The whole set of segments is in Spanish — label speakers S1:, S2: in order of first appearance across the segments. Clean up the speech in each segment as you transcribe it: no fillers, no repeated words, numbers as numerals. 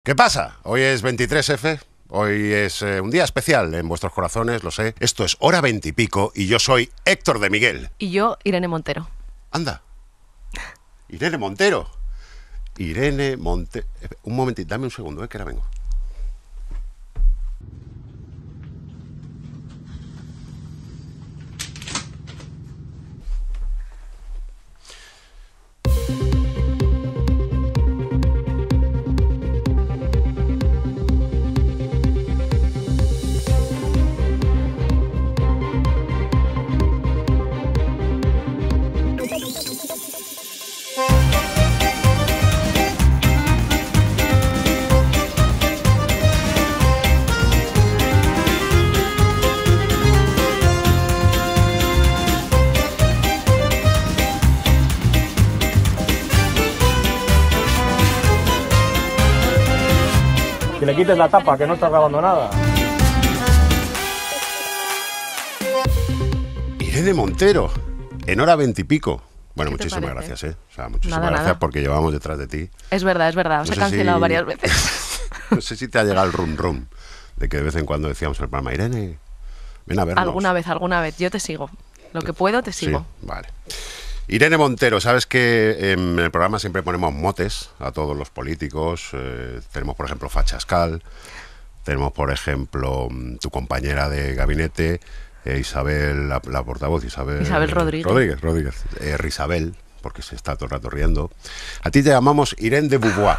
S1: ¿Qué pasa? Hoy es 23F, hoy es un día especial en vuestros corazones, lo sé. Esto es Hora 20 y Pico y yo soy Héctor de Miguel.
S2: Y yo, Irene Montero.
S1: Anda, Irene Montero. Irene Montero. Un momentito, dame un segundo, que ahora vengo.
S3: Que le quites la tapa, que no estás grabando nada.
S1: Irene Montero, en Hora 20 y Pico. Bueno,
S2: ¿Qué te
S1: muchísimas
S2: parece?
S1: gracias, O sea, muchísimas
S2: Nada,
S1: gracias
S2: nada.
S1: porque llevamos detrás de ti.
S2: Es verdad, os
S1: No
S2: he
S1: sé
S2: cancelado
S1: si-
S2: varias veces.
S1: No sé si te ha llegado el rum rum de que de vez en cuando decíamos en el programa, Irene, ven a vernos.
S2: Alguna vez. Yo te sigo. Lo que puedo, te sigo.
S1: Sí, vale. Irene Montero, sabes que en el programa siempre ponemos motes a todos los políticos. Tenemos, por ejemplo, Fachascal. Tenemos, por ejemplo, tu compañera de gabinete, Isabel, la portavoz, Isabel
S2: Rodríguez.
S1: Rodríguez. Risabel, porque se está todo el rato riendo. A ti te llamamos Irene de Beauvoir.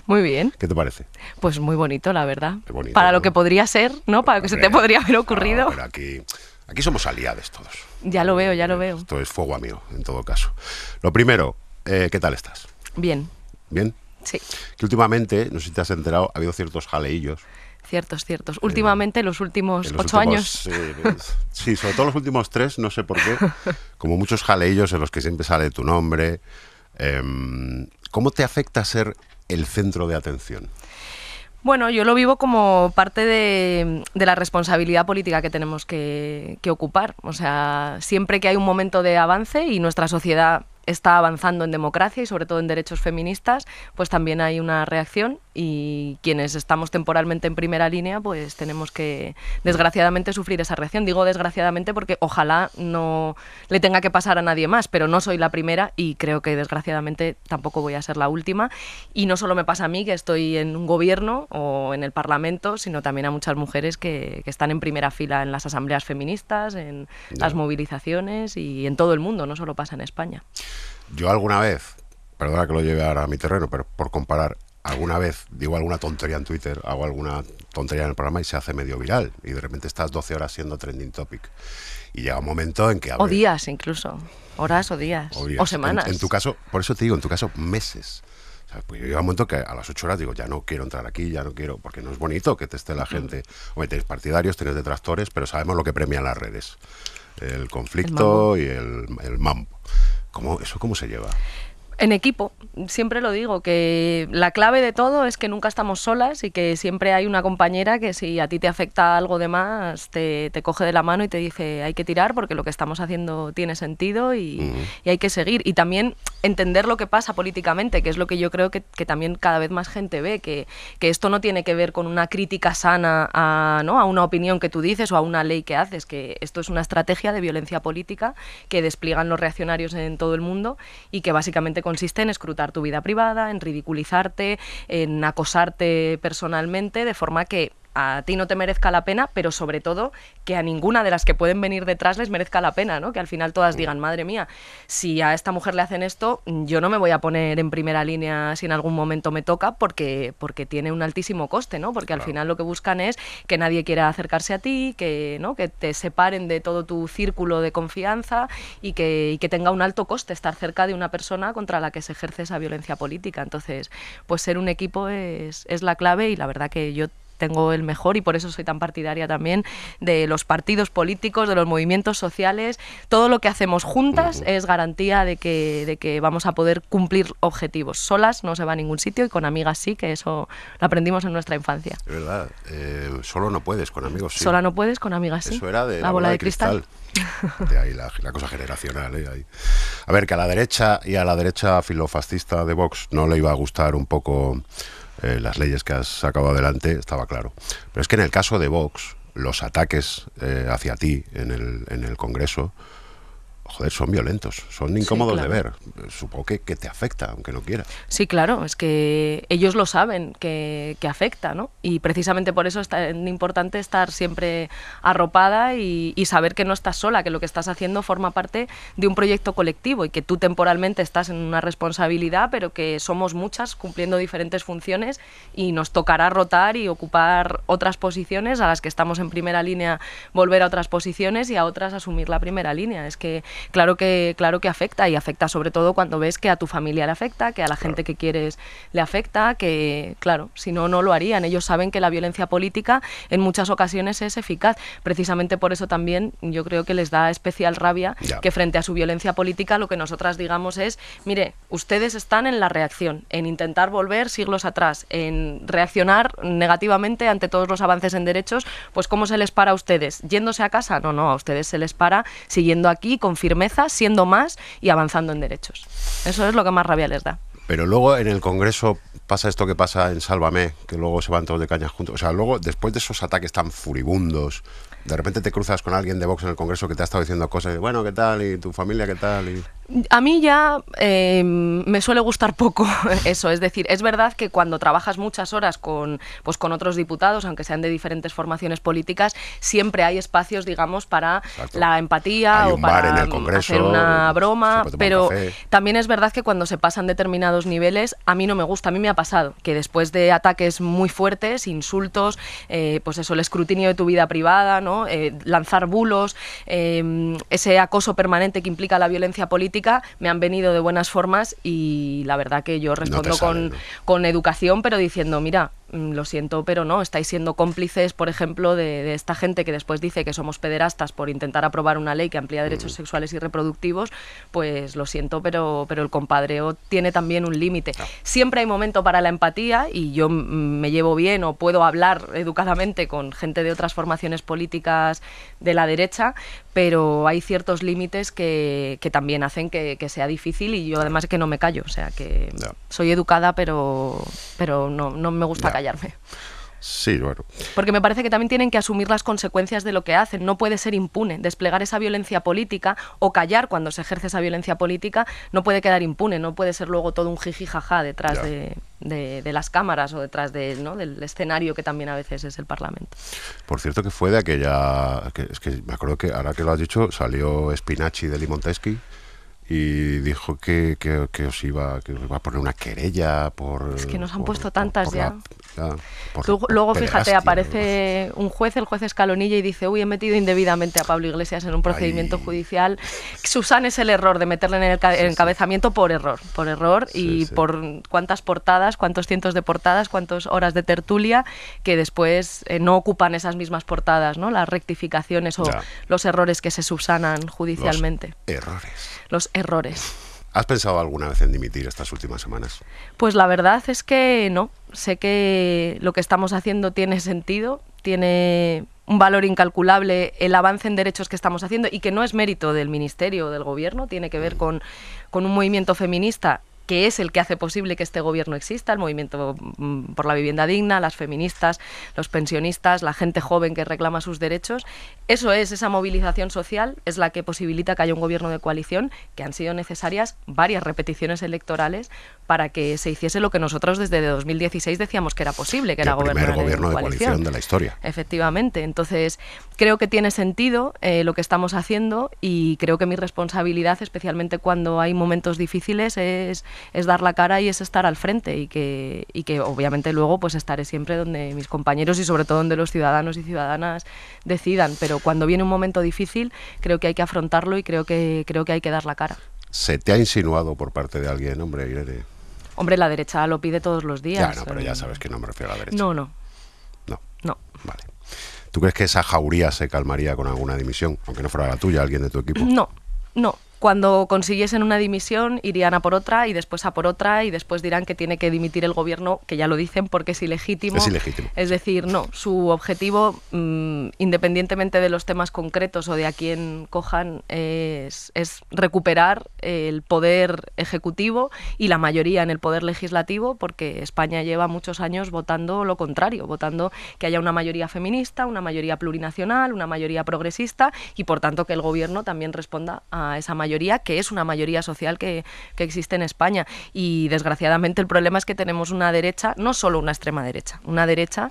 S2: Muy bien.
S1: ¿Qué te parece?
S2: Pues muy bonito, la verdad.
S1: Qué bonito,
S2: Para
S1: ¿no?
S2: lo que podría ser, ¿no? Para lo que se te
S1: Hombre,
S2: podría haber ocurrido.
S1: no, pero aquí somos aliados todos.
S2: Ya lo veo, ya lo veo.
S1: Esto es fuego amigo, en todo caso. Lo primero, ¿qué tal estás?
S2: Bien,
S1: ¿Bien?
S2: sí.
S1: Que últimamente, no sé si te has enterado, ha habido ciertos jaleillos.
S2: Ciertos. Últimamente, los últimos
S1: En los
S2: 8
S1: últimos,
S2: años.
S1: sí, sobre todo los últimos 3, no sé por qué. Como muchos jaleillos en los que siempre sale tu nombre. ¿Cómo te afecta ser el centro de atención?
S2: Bueno, yo lo vivo como parte de la responsabilidad política que tenemos que ocupar. O sea, siempre que hay un momento de avance y nuestra sociedad está avanzando en democracia y sobre todo en derechos feministas, pues también hay una reacción y quienes estamos temporalmente en primera línea, pues tenemos que, desgraciadamente, sufrir esa reacción. Digo desgraciadamente porque ojalá no le tenga que pasar a nadie más, pero no soy la primera y creo que desgraciadamente tampoco voy a ser la última. Y no solo me pasa a mí, que estoy en un gobierno o en el Parlamento, sino también a muchas mujeres que están en primera fila en las asambleas feministas, en las movilizaciones y en todo el mundo, no solo pasa en España.
S1: Yo alguna vez, perdona que lo lleve ahora a mi terreno, pero por comparar, alguna vez digo alguna tontería en Twitter, hago alguna tontería en el programa y se hace medio viral. Y de repente estás 12 horas siendo trending topic. Y llega un momento en que...
S2: O días incluso, horas o días, o semanas.
S1: En tu caso, por eso te digo, en tu caso, meses. O sea, pues yo llega un momento que a las 8 horas digo, ya no quiero entrar aquí, ya no quiero, porque no es bonito que te esté la gente. Hombre, tienes partidarios, tienes detractores, pero sabemos lo que premian las redes. El conflicto y el mambo. ¿Cómo se lleva?
S2: En equipo, siempre lo digo, que la clave de todo es que nunca estamos solas y que siempre hay una compañera que si a ti te afecta algo de más, te coge de la mano y te dice hay que tirar porque lo que estamos haciendo tiene sentido y hay que seguir. Y también entender lo que pasa políticamente, que es lo que yo creo que también cada vez más gente ve, que esto no tiene que ver con una crítica sana a una opinión que tú dices o a una ley que haces, que esto es una estrategia de violencia política que despliegan los reaccionarios en todo el mundo y que básicamente consiste en escrutar tu vida privada, en ridiculizarte, en acosarte personalmente, de forma que a ti no te merezca la pena, pero sobre todo que a ninguna de las que pueden venir detrás les merezca la pena, ¿no? Que al final todas digan, madre mía, si a esta mujer le hacen esto, yo no me voy a poner en primera línea si en algún momento me toca porque tiene un altísimo coste, ¿no? Porque al final lo que buscan es que nadie quiera acercarse a ti, que te separen de todo tu círculo de confianza y que tenga un alto coste estar cerca de una persona contra la que se ejerce esa violencia política. Entonces, pues ser un equipo es la clave y la verdad que yo tengo el mejor y por eso soy tan partidaria también de los partidos políticos, de los movimientos sociales. Todo lo que hacemos juntas es garantía de que vamos a poder cumplir objetivos. Solas no se va a ningún sitio y con amigas sí, que eso lo aprendimos en nuestra infancia.
S1: Es verdad, solo no puedes, con amigos sí.
S2: Sola no puedes, con amigas sí.
S1: Eso era de
S2: la bola de cristal.
S1: De ahí la cosa generacional. Ahí. A ver, que a la derecha y a la derecha filofascista de Vox no le iba a gustar un poco las leyes que has sacado adelante, estaba claro. Pero es que en el caso de Vox, los ataques hacia ti en el Congreso, joder, son violentos, son incómodos de ver. Supongo que te afecta, aunque no quieras.
S2: Sí, claro, es que ellos lo saben que afecta, ¿no? Y precisamente por eso es tan importante estar siempre arropada y saber que no estás sola, que lo que estás haciendo forma parte de un proyecto colectivo y que tú temporalmente estás en una responsabilidad, pero que somos muchas cumpliendo diferentes funciones y nos tocará rotar y ocupar otras posiciones, a las que estamos en primera línea volver a otras posiciones y a otras asumir la primera línea. Es que claro que afecta, y afecta sobre todo cuando ves que a tu familia le afecta, que a la gente que quieres le afecta, que claro, si no, no lo harían. Ellos saben que la violencia política en muchas ocasiones es eficaz. Precisamente por eso también yo creo que les da especial rabia que frente a su violencia política lo que nosotras digamos es, mire, ustedes están en la reacción, en intentar volver siglos atrás, en reaccionar negativamente ante todos los avances en derechos. Pues ¿cómo se les para a ustedes? ¿Yéndose a casa? No, a ustedes se les para siguiendo aquí con firmeza, siendo más y avanzando en derechos. Eso es lo que más rabia les da.
S1: Pero luego en el Congreso pasa esto que pasa en Sálvame, que luego se van todos de cañas juntos. O sea, luego, después de esos ataques tan furibundos, de repente te cruzas con alguien de Vox en el Congreso que te ha estado diciendo cosas, bueno, ¿qué tal? ¿Y tu familia qué tal? Y...
S2: A mí ya me suele gustar poco eso, es decir, es verdad que cuando trabajas muchas horas con otros diputados, aunque sean de diferentes formaciones políticas, siempre hay espacios, digamos, para la empatía o para hacer una broma, pero también es verdad que cuando se pasan determinados niveles, a mí no me gusta. A mí me ha pasado que después de ataques muy fuertes, insultos, pues eso, el escrutinio de tu vida privada, ¿no? Lanzar bulos, ese acoso permanente que implica la violencia política, me han venido de buenas formas y la verdad que yo respondo con educación, pero diciendo, mira, lo siento, pero no, estáis siendo cómplices, por ejemplo, de esta gente que después dice que somos pederastas por intentar aprobar una ley que amplía derechos sexuales y reproductivos. Pues lo siento, pero el compadreo tiene también un límite. Siempre hay momento para la empatía y yo me llevo bien o puedo hablar educadamente con gente de otras formaciones políticas de la derecha, pero hay ciertos límites que también hacen que sea difícil, y yo además que no me callo, o sea que soy educada, pero no me gusta callarme.
S1: Sí, bueno.
S2: Porque me parece que también tienen que asumir las consecuencias de lo que hacen. No puede ser impune. Desplegar esa violencia política o callar cuando se ejerce esa violencia política no puede quedar impune. No puede ser luego todo un jiji jaja detrás de las cámaras o detrás del escenario que también a veces es el Parlamento.
S1: Por cierto, que fue de aquella... es que me acuerdo que ahora que lo has dicho, salió Spinacci de Limonteschi y dijo que os iba a poner una querella por...
S2: Es que nos han puesto tantas ya.
S1: Luego,
S2: fíjate, aparece un juez, el juez Escalonilla, y dice, uy, he metido indebidamente a Pablo Iglesias en un procedimiento judicial. Susana es el error de meterle en el encabezamiento por error, y por cuántas portadas, cuántos cientos de portadas, cuántas horas de tertulia, que después no ocupan esas mismas portadas, ¿no? Las rectificaciones o los errores que se subsanan judicialmente. Los errores.
S1: ¿Has pensado alguna vez en dimitir estas últimas semanas?
S2: Pues la verdad es que no. Sé que lo que estamos haciendo tiene sentido, tiene un valor incalculable el avance en derechos que estamos haciendo, y que no es mérito del Ministerio o del Gobierno, tiene que ver con un movimiento feminista que es el que hace posible que este gobierno exista, el movimiento por la vivienda digna, las feministas, los pensionistas, la gente joven que reclama sus derechos. Eso es, esa movilización social es la que posibilita que haya un gobierno de coalición, que han sido necesarias varias repeticiones electorales para que se hiciese lo que nosotros desde 2016 decíamos que era posible, que era gobernar
S1: el primer gobierno
S2: de
S1: coalición de la historia.
S2: Efectivamente, entonces creo que tiene sentido lo que estamos haciendo, y creo que mi responsabilidad, especialmente cuando hay momentos difíciles, es dar la cara y es estar al frente, y que obviamente luego pues estaré siempre donde mis compañeros y sobre todo donde los ciudadanos y ciudadanas decidan, pero cuando viene un momento difícil creo que hay que afrontarlo y creo que hay que dar la cara.
S1: ¿Se te ha insinuado por parte de alguien, hombre, Irene?
S2: Hombre, la derecha lo pide todos los días.
S1: Ya, no, pero ya sabes que no me refiero a la derecha.
S2: No.
S1: Vale. ¿Tú crees que esa jauría se calmaría con alguna dimisión, aunque no fuera la tuya, alguien de tu equipo?
S2: No. cuando consiguiesen una dimisión irían a por otra y después a por otra y después dirán que tiene que dimitir el gobierno, que ya lo dicen porque es ilegítimo.
S1: Es ilegítimo.
S2: Es decir, no, su objetivo, independientemente de los temas concretos o de a quién cojan, es recuperar el poder ejecutivo y la mayoría en el poder legislativo, porque España lleva muchos años votando lo contrario, votando que haya una mayoría feminista, una mayoría plurinacional, una mayoría progresista y por tanto que el gobierno también responda a esa mayoría, que es una mayoría social que existe en España. Y desgraciadamente el problema es que tenemos una derecha, no solo una extrema derecha, una derecha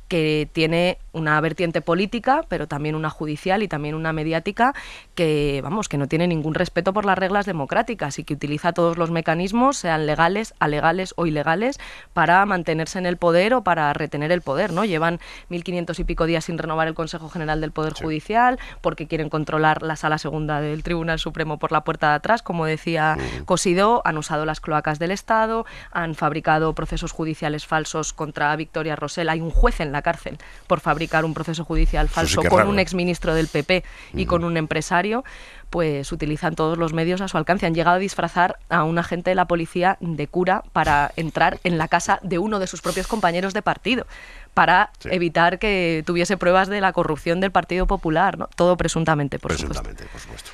S2: que tiene una vertiente política, pero también una judicial y también una mediática que, vamos, que no tiene ningún respeto por las reglas democráticas y que utiliza todos los mecanismos, sean legales, alegales o ilegales, para mantenerse en el poder o para retener el poder, ¿no? Llevan 1.500 y pico días sin renovar el Consejo General del Poder Judicial porque quieren controlar la Sala Segunda del Tribunal Supremo por la puerta de atrás, como decía Cosidó, han usado las cloacas del Estado, han fabricado procesos judiciales falsos contra Victoria Rosell. Hay un juez en la cárcel por fabricar un proceso judicial falso con un exministro del PP y con un empresario. Pues utilizan todos los medios a su alcance. Han llegado a disfrazar a un agente de la policía de cura para entrar en la casa de uno de sus propios compañeros de partido, para evitar que tuviese pruebas de la corrupción del Partido Popular, ¿no? Todo presuntamente, por supuesto.
S1: Por supuesto.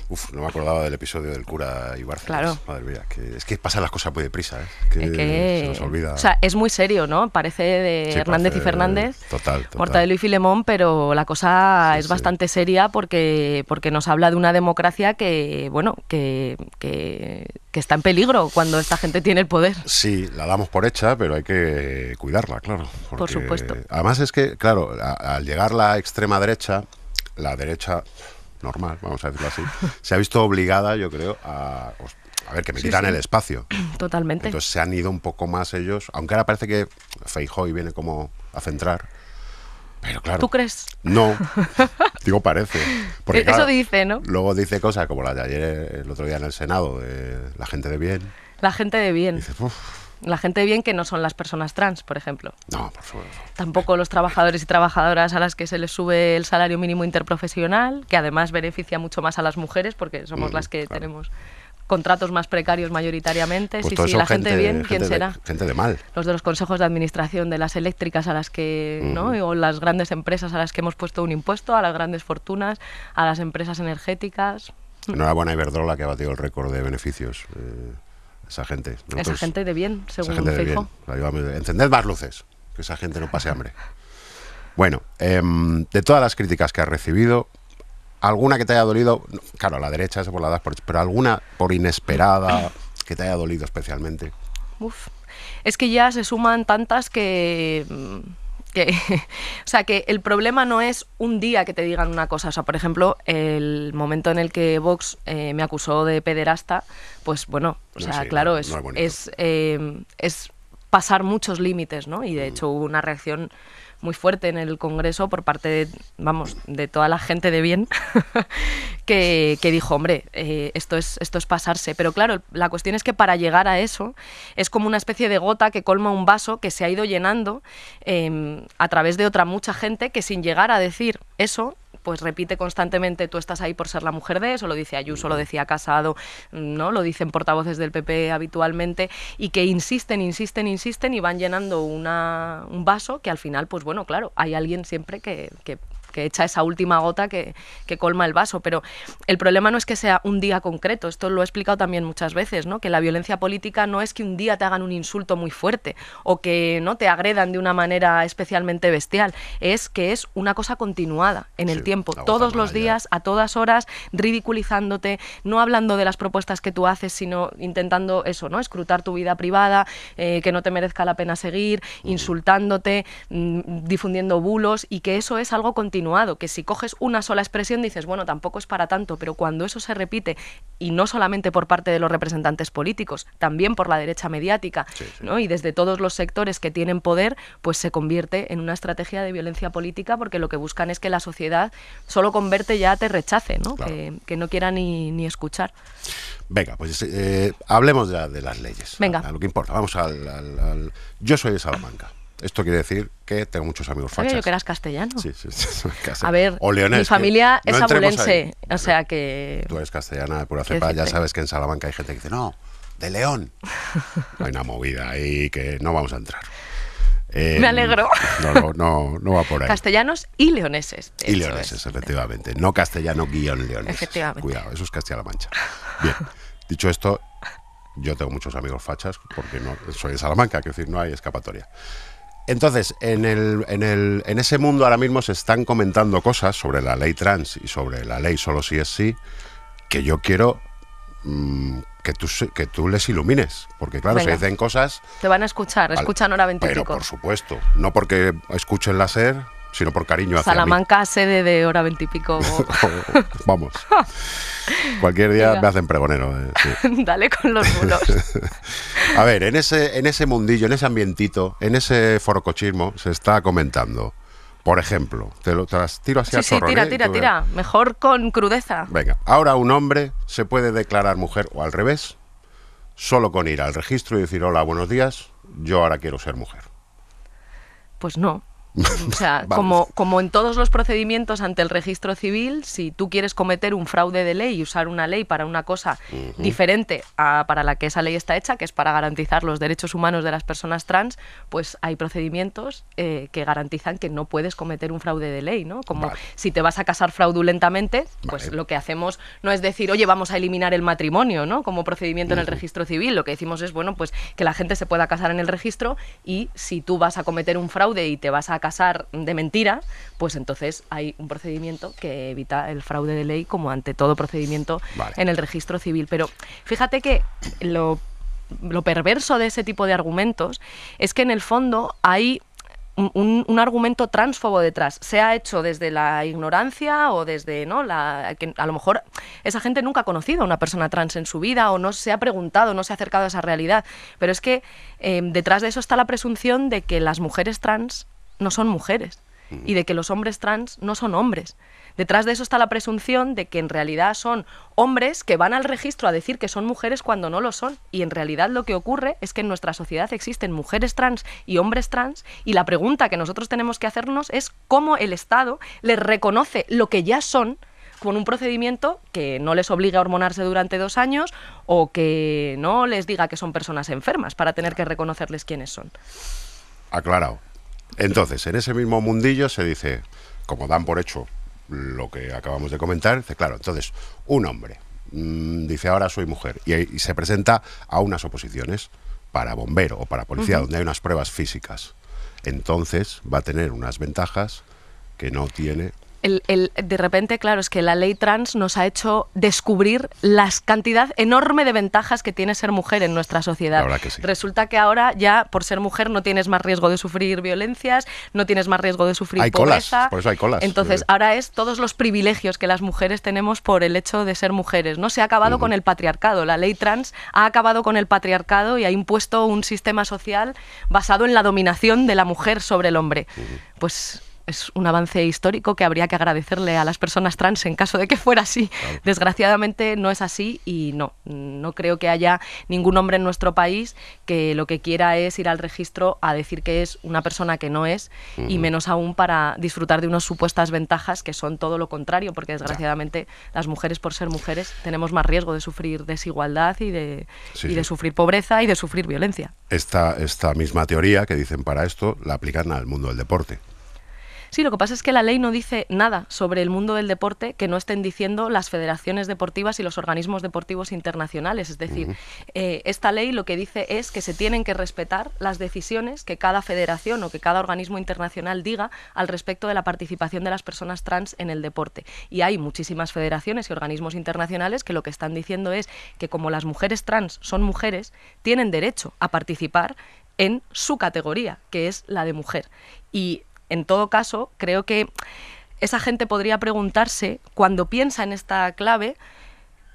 S1: Uf, no me acordaba del episodio del cura Ibárcenas.
S2: Claro.
S1: Madre mía, es que pasan las cosas muy deprisa, ¿eh? Que se nos olvida.
S2: O sea, es muy serio, ¿no? Parece de Hernández y Fernández,
S1: total.
S2: Mortadelo y Filemón, pero la cosa es bastante seria porque nos habla de una democracia que, bueno, que está en peligro cuando esta gente tiene el poder.
S1: Sí, la damos por hecha, pero hay que cuidarla, claro.
S2: Por supuesto.
S1: Además es que, claro, al llegar la extrema derecha, la derecha normal, vamos a decirlo así, se ha visto obligada, yo creo, a ver, que me tiran el espacio.
S2: Totalmente.
S1: Entonces se han ido un poco más ellos, aunque ahora parece que Feijóo viene como a centrar, pero claro.
S2: ¿Tú crees?
S1: No, digo parece. Porque,
S2: eso
S1: claro,
S2: dice, ¿no?
S1: Luego dice cosas como la de ayer, el otro día en el Senado, de la gente de bien.
S2: La gente de bien.
S1: Dices,
S2: la gente de bien que no son las personas trans, por ejemplo.
S1: No, por favor.
S2: Tampoco los trabajadores y trabajadoras a las que se les sube el salario mínimo interprofesional, que además beneficia mucho más a las mujeres porque somos las que tenemos contratos más precarios mayoritariamente.
S1: Pues
S2: sí, la gente de bien, ¿quién será?
S1: Gente de mal.
S2: Los de los consejos de administración de las eléctricas a las que, ¿no? O las grandes empresas a las que hemos puesto un impuesto, a las grandes fortunas, a las empresas energéticas.
S1: Enhorabuena a Iberdrola, que ha batido el récord de beneficios. Esa gente.
S2: Esa gente de bien, según
S1: Feijóo. Encended más luces, que esa gente no pase hambre. Bueno, de todas las críticas que has recibido, ¿alguna que te haya dolido? Claro, a la derecha, eso por la edad, pero alguna por inesperada que te haya dolido especialmente.
S2: Uf, es que ya se suman tantas que o sea, que el problema no es un día que te digan una cosa. O sea, por ejemplo, el momento en el que Vox me acusó de pederasta, pues bueno, o sea, sí, claro, es pasar muchos límites, ¿no? Y de hecho hubo una reacción muy fuerte en el Congreso por parte de, vamos, de toda la gente de bien que dijo, hombre, esto es pasarse. Pero claro, la cuestión es que para llegar a eso es como una especie de gota que colma un vaso que se ha ido llenando a través de otra mucha gente que sin llegar a decir eso, pues repite constantemente, tú estás ahí por ser la mujer de, eso lo dice Ayuso, lo decía Casado, ¿no? Lo dicen portavoces del PP habitualmente, y que insisten y van llenando un vaso que al final, pues bueno, claro, hay alguien siempre que echa esa última gota que colma el vaso. Pero el problema no es que sea un día concreto, esto lo he explicado también muchas veces, ¿no? Que la violencia política no es que un día te hagan un insulto muy fuerte o que no te agredan de una manera especialmente bestial, es que es una cosa continuada en el tiempo, todos los días, a todas horas, ridiculizándote, no hablando de las propuestas que tú haces, sino intentando eso, ¿no? Escrutar tu vida privada, que no te merezca la pena seguir, insultándote, difundiendo bulos, y que eso es algo continuado, que si coges una sola expresión dices, bueno, tampoco es para tanto, pero cuando eso se repite, y no solamente por parte de los representantes políticos, también por la derecha mediática, ¿no? Y desde todos los sectores que tienen poder, pues se convierte en una estrategia de violencia política, porque lo que buscan es que la sociedad solo con verte ya te rechace, ¿no? Claro. Que no quiera ni escuchar.
S1: Venga, pues hablemos de las leyes.
S2: Venga.
S1: A lo que importa. Vamos al Yo soy de Salamanca. Esto quiere decir que tengo muchos amigos
S2: Sabía
S1: fachas.
S2: yo que eras castellano.
S1: Sí, casi.
S2: A ver,
S1: O leonés,
S2: mi familia
S1: que
S2: es
S1: no entremos
S2: abulense,
S1: ahí.
S2: o sea que...
S1: Tú eres castellana de pura
S2: Quiero
S1: cepa, ya
S2: decirte.
S1: sabes que en Salamanca hay gente que dice, no, de León. Hay una movida ahí que no vamos a entrar.
S2: Me alegro.
S1: No va por ahí.
S2: Castellanos y leoneses. de
S1: Y
S2: hecho,
S1: leoneses,
S2: es.
S1: efectivamente. No castellano-leoneses.
S2: Efectivamente.
S1: Cuidado, eso es Castilla-La Mancha. Bien, dicho esto, yo tengo muchos amigos fachas porque no soy de Salamanca, quiero decir, no hay escapatoria. Entonces, en ese mundo ahora mismo se están comentando cosas sobre la ley trans y sobre la ley solo sí es sí, que yo quiero que tú les ilumines. Porque claro,
S2: Venga.
S1: se dicen cosas...
S2: Te van a escuchar,
S1: Vale,
S2: escuchan hora 20 y
S1: pero
S2: pico.
S1: por supuesto, no porque escuchen la SER, sino por cariño hacia mí.
S2: Salamanca, sede de hora 20 y pico.
S1: Vamos. Cualquier día
S2: Venga.
S1: me hacen pregonero. Sí.
S2: Dale con los bulos.
S1: A ver, en ese mundillo, en ese ambientito, en ese forocochismo, se está comentando. Por ejemplo, te las tiro así
S2: Sí,
S1: a
S2: sí,
S1: chorro,
S2: tira,
S1: ¿eh?
S2: tira,
S1: Tú
S2: tira. Mejor con crudeza.
S1: Venga, ahora un hombre se puede declarar mujer o al revés, solo con ir al registro y decir, hola, buenos días, yo ahora quiero ser mujer.
S2: Pues no. O sea,
S1: Vale.
S2: como en todos los procedimientos ante el registro civil, si tú quieres cometer un fraude de ley y usar una ley para una cosa diferente para la que esa ley está hecha, que es para garantizar los derechos humanos de las personas trans, pues hay procedimientos que garantizan que no puedes cometer un fraude de ley, ¿no? Como
S1: Vale.
S2: si te vas a casar fraudulentamente, pues
S1: Vale.
S2: lo que hacemos no es decir, oye, vamos a eliminar el matrimonio, ¿no? Como procedimiento en el registro civil. Lo que decimos es, bueno, pues que la gente se pueda casar en el registro y si tú vas a cometer un fraude y te vas a casar de mentira, pues entonces hay un procedimiento que evita el fraude de ley como ante todo procedimiento
S1: Vale.
S2: en el registro civil. Pero fíjate que lo perverso de ese tipo de argumentos es que en el fondo hay un argumento transfobo detrás, sea hecho desde la ignorancia o desde, ¿no?, que a lo mejor esa gente nunca ha conocido a una persona trans en su vida o no se ha preguntado, no se ha acercado a esa realidad, pero es que detrás de eso está la presunción de que las mujeres trans no son mujeres y de que los hombres trans no son hombres. Detrás de eso está la presunción de que en realidad son hombres que van al registro a decir que son mujeres cuando no lo son. Y en realidad lo que ocurre es que en nuestra sociedad existen mujeres trans y hombres trans y la pregunta que nosotros tenemos que hacernos es cómo el Estado les reconoce lo que ya son con un procedimiento que no les obligue a hormonarse durante 2 años o que no les diga que son personas enfermas para tener que reconocerles quiénes son.
S1: Aclarado. Entonces, en ese mismo mundillo se dice, como dan por hecho lo que acabamos de comentar, dice, claro, entonces, un hombre dice, ahora soy mujer, y se presenta a unas oposiciones para bombero o para policía, donde hay unas pruebas físicas. Entonces, va a tener unas ventajas que no tiene...
S2: De repente, claro, es que la ley trans nos ha hecho descubrir la cantidad enorme de ventajas que tiene ser mujer en nuestra sociedad.
S1: La verdad que sí.
S2: Resulta que ahora ya por ser mujer no tienes más riesgo de sufrir violencias, no tienes más riesgo de sufrir
S1: Hay
S2: pobreza.
S1: colas, por eso hay colas.
S2: Entonces, ahora es todos los privilegios que las mujeres tenemos por el hecho de ser mujeres. No se ha acabado con el patriarcado. La ley trans ha acabado con el patriarcado y ha impuesto un sistema social basado en la dominación de la mujer sobre el hombre. Pues es un avance histórico que habría que agradecerle a las personas trans en caso de que fuera así. Claro. Desgraciadamente no es así y no creo que haya ningún hombre en nuestro país que lo que quiera es ir al registro a decir que es una persona que no es y menos aún para disfrutar de unas supuestas ventajas que son todo lo contrario, porque desgraciadamente las mujeres, por ser mujeres, tenemos más riesgo de sufrir desigualdad y de sufrir pobreza y de sufrir violencia.
S1: Esta misma teoría que dicen para esto la aplican al mundo del deporte.
S2: Sí, lo que pasa es que la ley no dice nada sobre el mundo del deporte que no estén diciendo las federaciones deportivas y los organismos deportivos internacionales. Es decir, esta ley lo que dice es que se tienen que respetar las decisiones que cada federación o que cada organismo internacional diga al respecto de la participación de las personas trans en el deporte. Y hay muchísimas federaciones y organismos internacionales que lo que están diciendo es que como las mujeres trans son mujeres, tienen derecho a participar en su categoría, que es la de mujer. Y en todo caso, creo que esa gente podría preguntarse, cuando piensa en esta clave,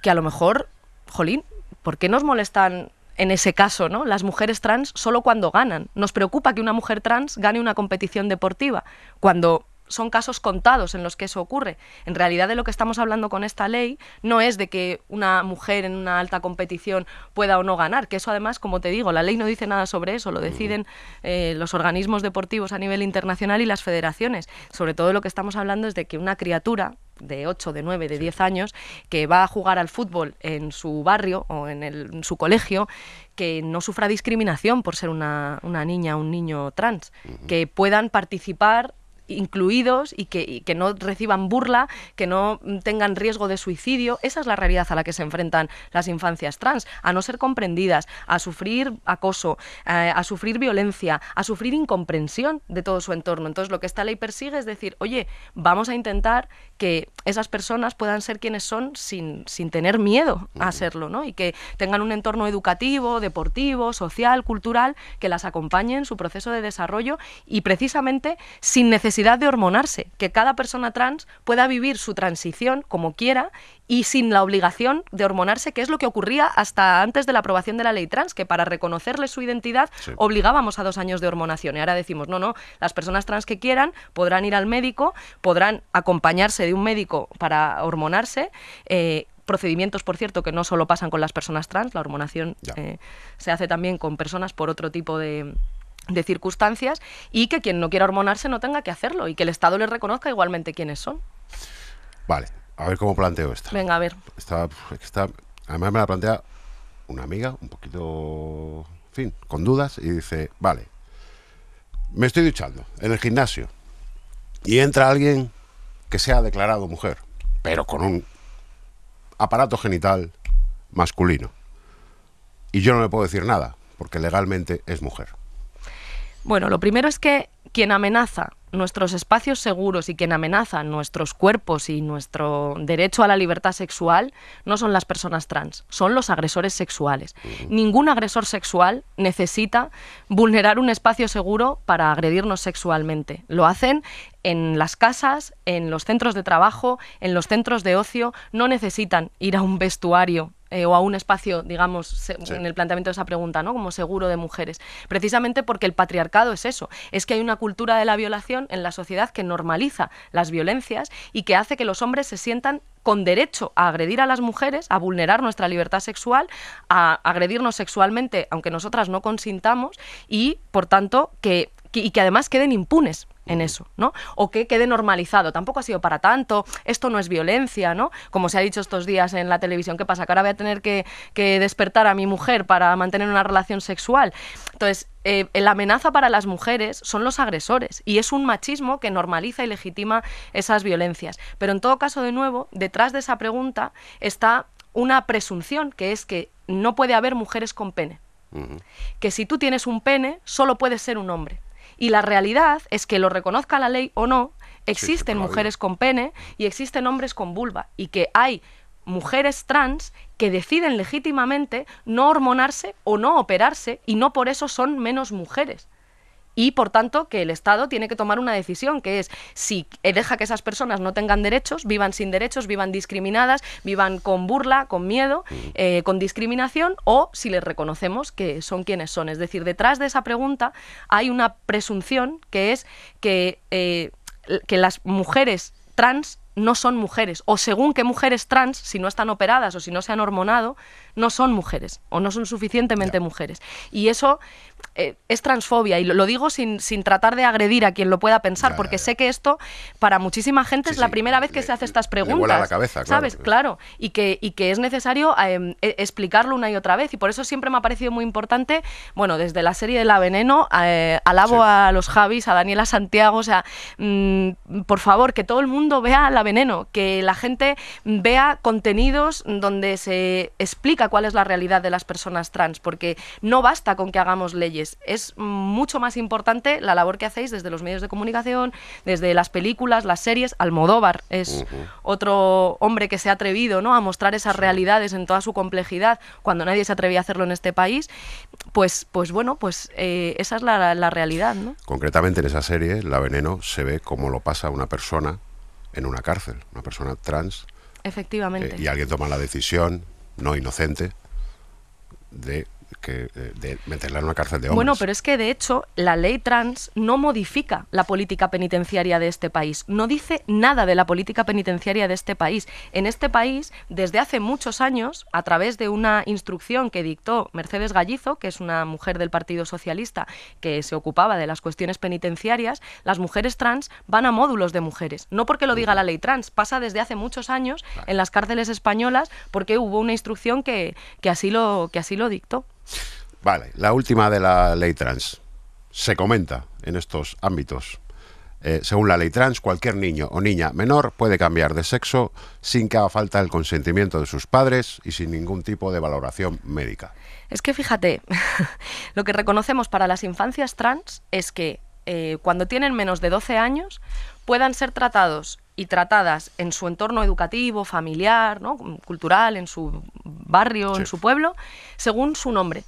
S2: que a lo mejor, jolín, ¿por qué nos molestan en ese caso, ¿no?, las mujeres trans solo cuando ganan? Nos preocupa que una mujer trans gane una competición deportiva, cuando son casos contados en los que eso ocurre. En realidad, de lo que estamos hablando con esta ley no es de que una mujer en una alta competición pueda o no ganar, que eso además, como te digo, la ley no dice nada sobre eso, lo deciden los organismos deportivos a nivel internacional y las federaciones. Sobre todo lo que estamos hablando es de que una criatura de 8, de 9, de 10 años, que va a jugar al fútbol en su barrio o en su colegio, que no sufra discriminación por ser una niña o un niño trans, que puedan participar incluidos y que no reciban burla, que no tengan riesgo de suicidio. Esa es la realidad a la que se enfrentan las infancias trans, a no ser comprendidas, a sufrir acoso, a sufrir violencia, a sufrir incomprensión de todo su entorno. Entonces, lo que esta ley persigue es decir, oye, vamos a intentar que esas personas puedan ser quienes son sin tener miedo a serlo, ¿no? Y que tengan un entorno educativo, deportivo, social, cultural, que las acompañe en su proceso de desarrollo y precisamente sin necesidad de hormonarse, que cada persona trans pueda vivir su transición como quiera y sin la obligación de hormonarse, que es lo que ocurría hasta antes de la aprobación de la ley trans, que para reconocerle su identidad obligábamos a 2 años de hormonación. Y ahora decimos, no, las personas trans que quieran podrán ir al médico, podrán acompañarse de un médico para hormonarse, procedimientos, por cierto, que no solo pasan con las personas trans, la hormonación se hace también con personas por otro tipo de circunstancias, y que quien no quiera hormonarse no tenga que hacerlo y que el Estado les reconozca igualmente quiénes son.
S1: Vale, a ver cómo planteo esta.
S2: Venga, a ver.
S1: Además me la plantea una amiga, un poquito, en fin, con dudas, y dice, vale, me estoy duchando en el gimnasio y entra alguien que sea declarado mujer, pero con un aparato genital masculino, y yo no le puedo decir nada, porque legalmente es mujer.
S2: Bueno, lo primero es que quien amenaza nuestros espacios seguros y quien amenaza nuestros cuerpos y nuestro derecho a la libertad sexual no son las personas trans, son los agresores sexuales. Ningún agresor sexual necesita vulnerar un espacio seguro para agredirnos sexualmente. Lo hacen en las casas, en los centros de trabajo, en los centros de ocio. No necesitan ir a un vestuario o a un espacio, digamos, en el planteamiento de esa pregunta, ¿no? Como seguro de mujeres. Precisamente porque el patriarcado es eso, es que hay una cultura de la violación en la sociedad que normaliza las violencias y que hace que los hombres se sientan con derecho a agredir a las mujeres, a vulnerar nuestra libertad sexual, a agredirnos sexualmente, aunque nosotras no consintamos, y, por tanto, que además queden impunes en eso, ¿no? O que quede normalizado. Tampoco ha sido para tanto, esto no es violencia, ¿no? Como se ha dicho estos días en la televisión, ¿qué pasa? ¿Que ahora voy a tener que despertar a mi mujer para mantener una relación sexual? Entonces, la amenaza para las mujeres son los agresores, y es un machismo que normaliza y legitima esas violencias. Pero en todo caso, de nuevo, detrás de esa pregunta está una presunción, que es que no puede haber mujeres con pene. Que si tú tienes un pene, solo puedes ser un hombre. Y la realidad es que, lo reconozca la ley o no, existen mujeres con pene y existen hombres con vulva, y que hay mujeres trans que deciden legítimamente no hormonarse o no operarse, y no por eso son menos mujeres. Y, por tanto, que el Estado tiene que tomar una decisión, que es si deja que esas personas no tengan derechos, vivan sin derechos, vivan discriminadas, vivan con burla, con miedo, con discriminación, o si les reconocemos que son quienes son. Es decir, detrás de esa pregunta hay una presunción, que es que las mujeres trans no son mujeres, o según qué mujeres trans, si no están operadas o si no se han hormonado, no son mujeres o no son suficientemente mujeres. Y eso es transfobia, y lo digo sin tratar de agredir a quien lo pueda pensar, porque sé que esto para muchísima gente es la primera vez que se hace estas preguntas. Le
S1: vuela la cabeza,
S2: ¿sabes? Claro, y que es necesario explicarlo una y otra vez, y por eso siempre me ha parecido muy importante, bueno, desde la serie de La Veneno, alabo a los Javis, a Daniela Santiago, o sea, por favor, que todo el mundo vea La Veneno, que la gente vea contenidos donde se explica cuál es la realidad de las personas trans, porque no basta con que hagamos leyes, es mucho más importante la labor que hacéis desde los medios de comunicación, desde las películas, las series. Almodóvar es otro hombre que se ha atrevido, ¿no?, a mostrar esas realidades en toda su complejidad, cuando nadie se atrevía a hacerlo en este país. Pues bueno, esa es la realidad, ¿no?
S1: Concretamente en esa serie, La Veneno, se ve cómo lo pasa una persona en una cárcel, una persona trans.
S2: Efectivamente.
S1: Y alguien toma la decisión, no inocente, de de meterla en una cárcel de hombres.
S2: Bueno, pero es que de hecho la ley trans no modifica la política penitenciaria de este país, no dice nada de la política penitenciaria de este país. En este país, desde hace muchos años, a través de una instrucción que dictó Mercedes Gallizo, que es una mujer del Partido Socialista que se ocupaba de las cuestiones penitenciarias, las mujeres trans van a módulos de mujeres. No porque lo diga la ley trans, pasa desde hace muchos años en las cárceles españolas porque hubo una instrucción que así lo dictó.
S1: Vale, la última de la ley trans. Se comenta en estos ámbitos. Según la ley trans, cualquier niño o niña menor puede cambiar de sexo sin que haga falta el consentimiento de sus padres y sin ningún tipo de valoración médica.
S2: Es que fíjate, lo que reconocemos para las infancias trans es que cuando tienen menos de 12 años puedan ser tratados y tratadas en su entorno educativo, familiar, ¿no?, cultural, en su barrio, sí, en su pueblo, según su nombre.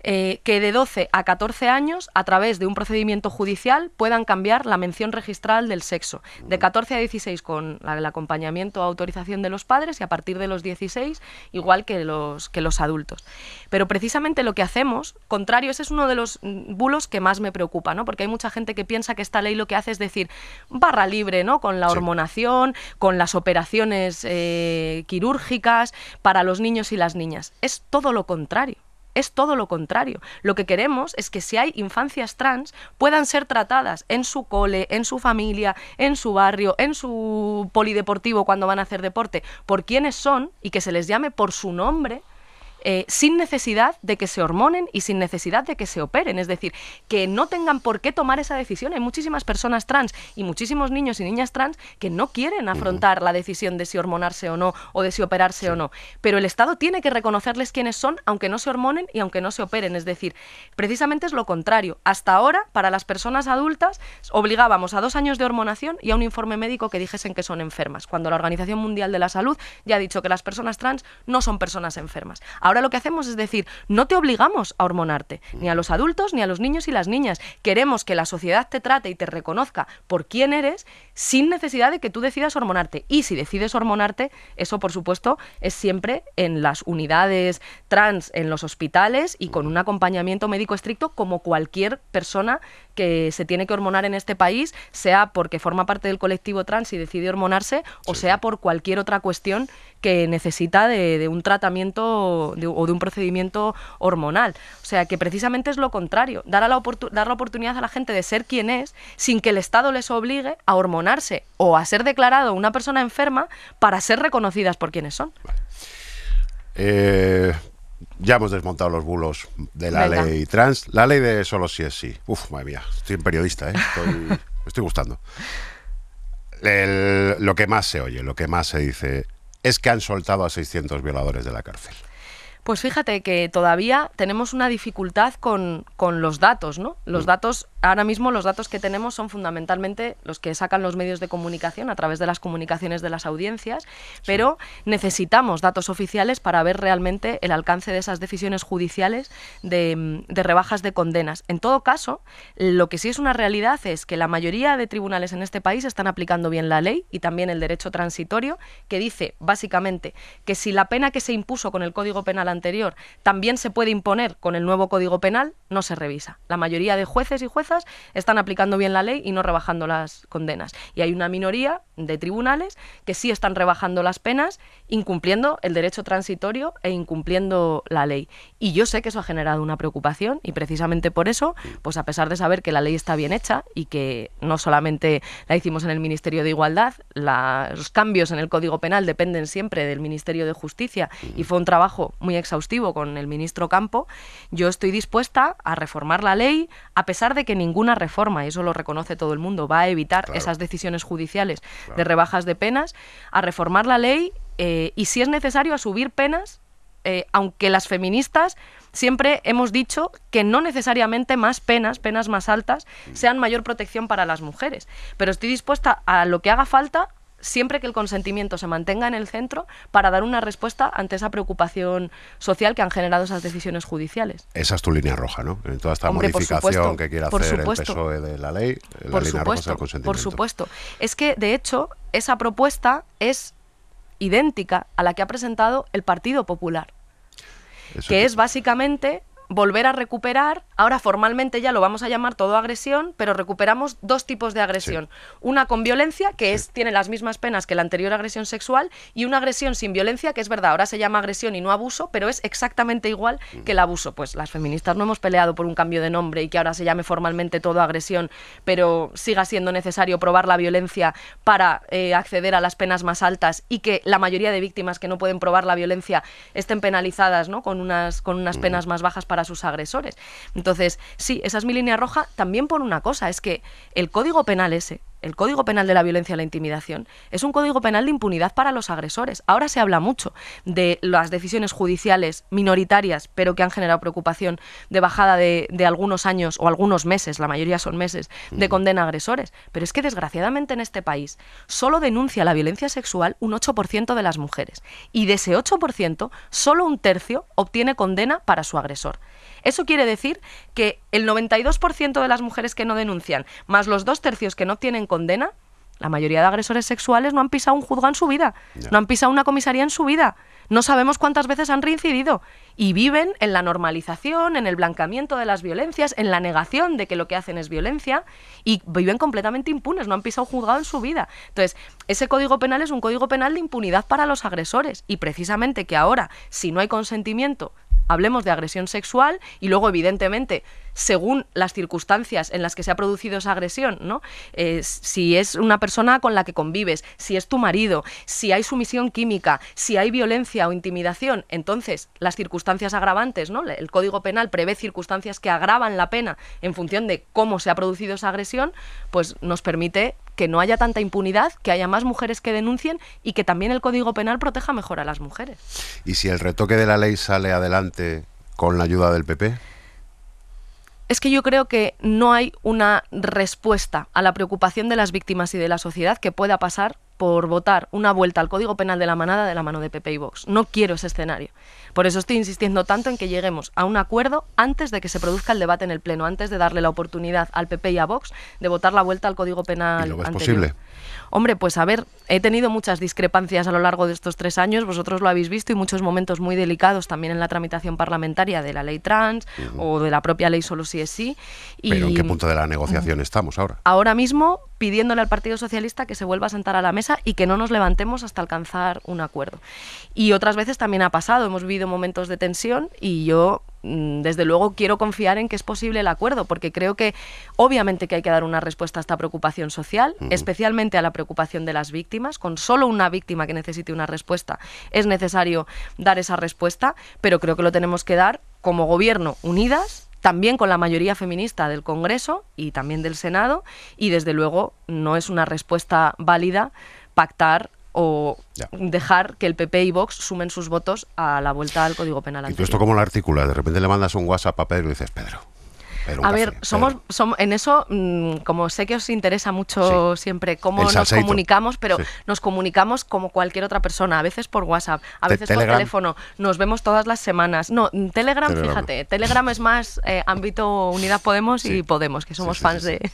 S2: Que de 12 a 14 años, a través de un procedimiento judicial, puedan cambiar la mención registral del sexo. De 14 a 16 con el acompañamiento o autorización de los padres y a partir de los 16 igual que los adultos. Pero precisamente lo que hacemos, contrario, ese es uno de los bulos que más me preocupa, ¿no? Porque hay mucha gente que piensa que esta ley lo que hace es decir barra libre, ¿no?, con la hormonación, con las operaciones quirúrgicas para los niños y las niñas. Es todo lo contrario. Es todo lo contrario. Lo que queremos es que si hay infancias trans puedan ser tratadas en su cole, en su familia, en su barrio, en su polideportivo cuando van a hacer deporte, por quienes son y que se les llame por su nombre, sin necesidad de que se hormonen y sin necesidad de que se operen. Es decir, que no tengan por qué tomar esa decisión. Hay muchísimas personas trans y muchísimos niños y niñas trans que no quieren afrontar la decisión de si hormonarse o no, o de si operarse o no. Pero el Estado tiene que reconocerles quiénes son, aunque no se hormonen y aunque no se operen. Es decir, precisamente es lo contrario. Hasta ahora, para las personas adultas, obligábamos a 2 años de hormonación y a un informe médico que dijesen que son enfermas, cuando la Organización Mundial de la Salud ya ha dicho que las personas trans no son personas enfermas. Ahora lo que hacemos es decir, no te obligamos a hormonarte, ni a los adultos ni a los niños y las niñas. Queremos que la sociedad te trate y te reconozca por quién eres sin necesidad de que tú decidas hormonarte. Y si decides hormonarte, eso por supuesto es siempre en las unidades trans, en los hospitales y con un acompañamiento médico estricto como cualquier persona que se tiene que hormonar en este país, sea porque forma parte del colectivo trans y decide hormonarse o sea por cualquier otra cuestión que necesita de un tratamiento o de un procedimiento hormonal. O sea, que precisamente es lo contrario, dar la oportunidad a la gente de ser quien es sin que el Estado les obligue a hormonarse o a ser declarado una persona enferma para ser reconocidas por quienes son.
S1: Vale. Ya hemos desmontado los bulos de la ley trans. La ley de solo sí es sí. Uf, madre mía, estoy en periodista, me estoy gustando. Lo que más se oye, lo que más se dice es que han soltado a 600 violadores de la cárcel.
S2: Pues fíjate que todavía tenemos una dificultad con los datos, ¿no? Los datos, ahora mismo los datos que tenemos son fundamentalmente los que sacan los medios de comunicación a través de las comunicaciones de las audiencias, pero necesitamos datos oficiales para ver realmente el alcance de esas decisiones judiciales de rebajas de condenas. En todo caso, lo que sí es una realidad es que la mayoría de tribunales en este país están aplicando bien la ley y también el derecho transitorio, que dice básicamente que si la pena que se impuso con el Código Penal anterior también se puede imponer con el nuevo Código Penal, no se revisa. La mayoría de jueces y juezas están aplicando bien la ley y no rebajando las condenas. Y hay una minoría de tribunales que sí están rebajando las penas, incumpliendo el derecho transitorio e incumpliendo la ley. Y yo sé que eso ha generado una preocupación y precisamente por eso, pues a pesar de saber que la ley está bien hecha y que no solamente la hicimos en el Ministerio de Igualdad, los cambios en el Código Penal dependen siempre del Ministerio de Justicia y fue un trabajo muy exhaustivo con el ministro Campo, yo estoy dispuesta a reformar la ley, a pesar de que ninguna reforma, y eso lo reconoce todo el mundo, va a evitar esas decisiones judiciales de rebajas de penas, a reformar la ley y si es necesario a subir penas, aunque las feministas siempre hemos dicho que no necesariamente más penas más altas, sean mayor protección para las mujeres. Pero estoy dispuesta a lo que haga falta siempre que el consentimiento se mantenga en el centro para dar una respuesta ante esa preocupación social que han generado esas decisiones judiciales.
S1: Esa es tu línea roja, ¿no? En toda esta modificación que quiere hacer el PSOE de la ley, la línea roja es el consentimiento.
S2: Por supuesto. Es que, de hecho, esa propuesta es idéntica a la que ha presentado el Partido Popular. que es básicamente volver a recuperar, ahora formalmente ya lo vamos a llamar todo agresión, pero recuperamos dos tipos de agresión. Sí. Una con violencia, que tiene las mismas penas que la anterior agresión sexual, y una agresión sin violencia, que es verdad, ahora se llama agresión y no abuso, pero es exactamente igual que el abuso. Pues las feministas no hemos peleado por un cambio de nombre y que ahora se llame formalmente todo agresión, pero siga siendo necesario probar la violencia para acceder a las penas más altas y que la mayoría de víctimas que no pueden probar la violencia estén penalizadas, ¿no?, con unas penas más bajas para sus agresores. Entonces, sí, esa es mi línea roja, también por una cosa, es que el Código Penal el Código Penal de la violencia y la intimidación, es un código penal de impunidad para los agresores. Ahora se habla mucho de las decisiones judiciales minoritarias, pero que han generado preocupación, de bajada de algunos años o algunos meses, la mayoría son meses, de condena a agresores. Pero es que desgraciadamente en este país solo denuncia la violencia sexual un 8% de las mujeres. Y de ese 8%, solo un tercio obtiene condena para su agresor. Eso quiere decir que el 92% de las mujeres que no denuncian, más los 2/3 que no obtienen condena, la mayoría de agresores sexuales no han pisado un juzgado en su vida, no han pisado una comisaría en su vida, no sabemos cuántas veces han reincidido y viven en la normalización, en el blancamiento de las violencias, en la negación de que lo que hacen es violencia y viven completamente impunes, no han pisado un juzgado en su vida. Entonces, ese Código Penal es un Código Penal de impunidad para los agresores y precisamente que ahora, si no hay consentimiento, hablemos de agresión sexual y luego, evidentemente, según las circunstancias en las que se ha producido esa agresión, ¿no? Si es una persona con la que convives, si es tu marido, si hay sumisión química, si hay violencia o intimidación, entonces las circunstancias agravantes, ¿no? El Código Penal prevé circunstancias que agravan la pena en función de cómo se ha producido esa agresión, pues nos permite que no haya tanta impunidad, que haya más mujeres que denuncien y que también el Código Penal proteja mejor a las mujeres.
S1: ¿Y si el retoque de la ley sale adelante con la ayuda del PP?
S2: Es que yo creo que no hay una respuesta a la preocupación de las víctimas y de la sociedad que pueda pasar por votar una vuelta al Código Penal de la manada de la mano de PP y Vox. No quiero ese escenario. Por eso estoy insistiendo tanto en que lleguemos a un acuerdo antes de que se produzca el debate en el Pleno, antes de darle la oportunidad al PP y a Vox de votar la vuelta al Código Penal.
S1: ¿Y lo ves
S2: anterior.
S1: posible?
S2: Hombre, pues a ver, he tenido muchas discrepancias a lo largo de estos 3 años, vosotros lo habéis visto, y muchos momentos muy delicados también en la tramitación parlamentaria de la ley trans o de la propia ley Solo si es sí.
S1: ¿Pero en qué punto de la negociación estamos ahora?
S2: Ahora mismo pidiéndole al Partido Socialista que se vuelva a sentar a la mesa y que no nos levantemos hasta alcanzar un acuerdo. Y otras veces también ha pasado, hemos vivido momentos de tensión y yo desde luego quiero confiar en que es posible el acuerdo, porque creo que obviamente que hay que dar una respuesta a esta preocupación social, especialmente a la preocupación de las víctimas. Con solo una víctima que necesite una respuesta es necesario dar esa respuesta, pero creo que lo tenemos que dar como gobierno unidas, también con la mayoría feminista del Congreso y también del Senado, y desde luego no es una respuesta válida pactar o dejar que el PP y Vox sumen sus votos a la vuelta al Código Penal anterior.
S1: ¿Y tú esto cómo lo articulas? De repente le mandas un WhatsApp a Pedro y dices, Pedro,
S2: a ver, somos en eso, como sé que os interesa mucho siempre cómo nos comunicamos, pero nos comunicamos como cualquier otra persona, a veces por WhatsApp, a veces por teléfono, nos vemos todas las semanas. No, Telegram, fíjate, Telegram es más ámbito Unidad Podemos y Podemos, que somos fans de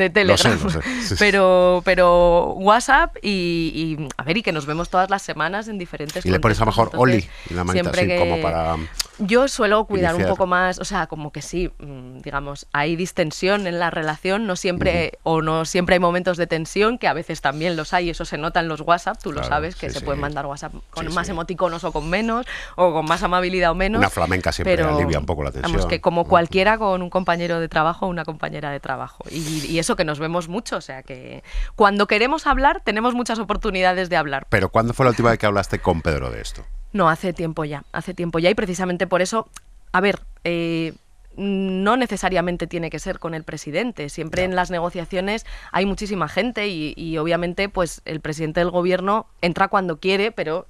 S2: Telegram. Lo sé. Pero WhatsApp y a ver, y que nos vemos todas las semanas en diferentes
S1: Y le pones a lo mejor Oli y la manita así como para...
S2: Yo suelo cuidar un poco más, o sea, como que sí, digamos, hay distensión en la relación, no siempre o no siempre hay momentos de tensión, que a veces también los hay, eso se nota en los WhatsApp, tú lo sabes, que se pueden mandar WhatsApp con más emoticonos o con menos, o con más amabilidad o menos.
S1: Una flamenca siempre alivia un poco la tensión.
S2: Vamos, que como cualquiera con un compañero de trabajo o una compañera de trabajo. Y eso que nos vemos mucho, o sea que cuando queremos hablar tenemos muchas oportunidades de hablar.
S1: Pero ¿cuándo fue la última vez que hablaste con Pedro de esto?
S2: No, hace tiempo ya, y precisamente por eso, a ver, no necesariamente tiene que ser con el presidente, siempre en las negociaciones hay muchísima gente y obviamente pues el presidente del gobierno entra cuando quiere, pero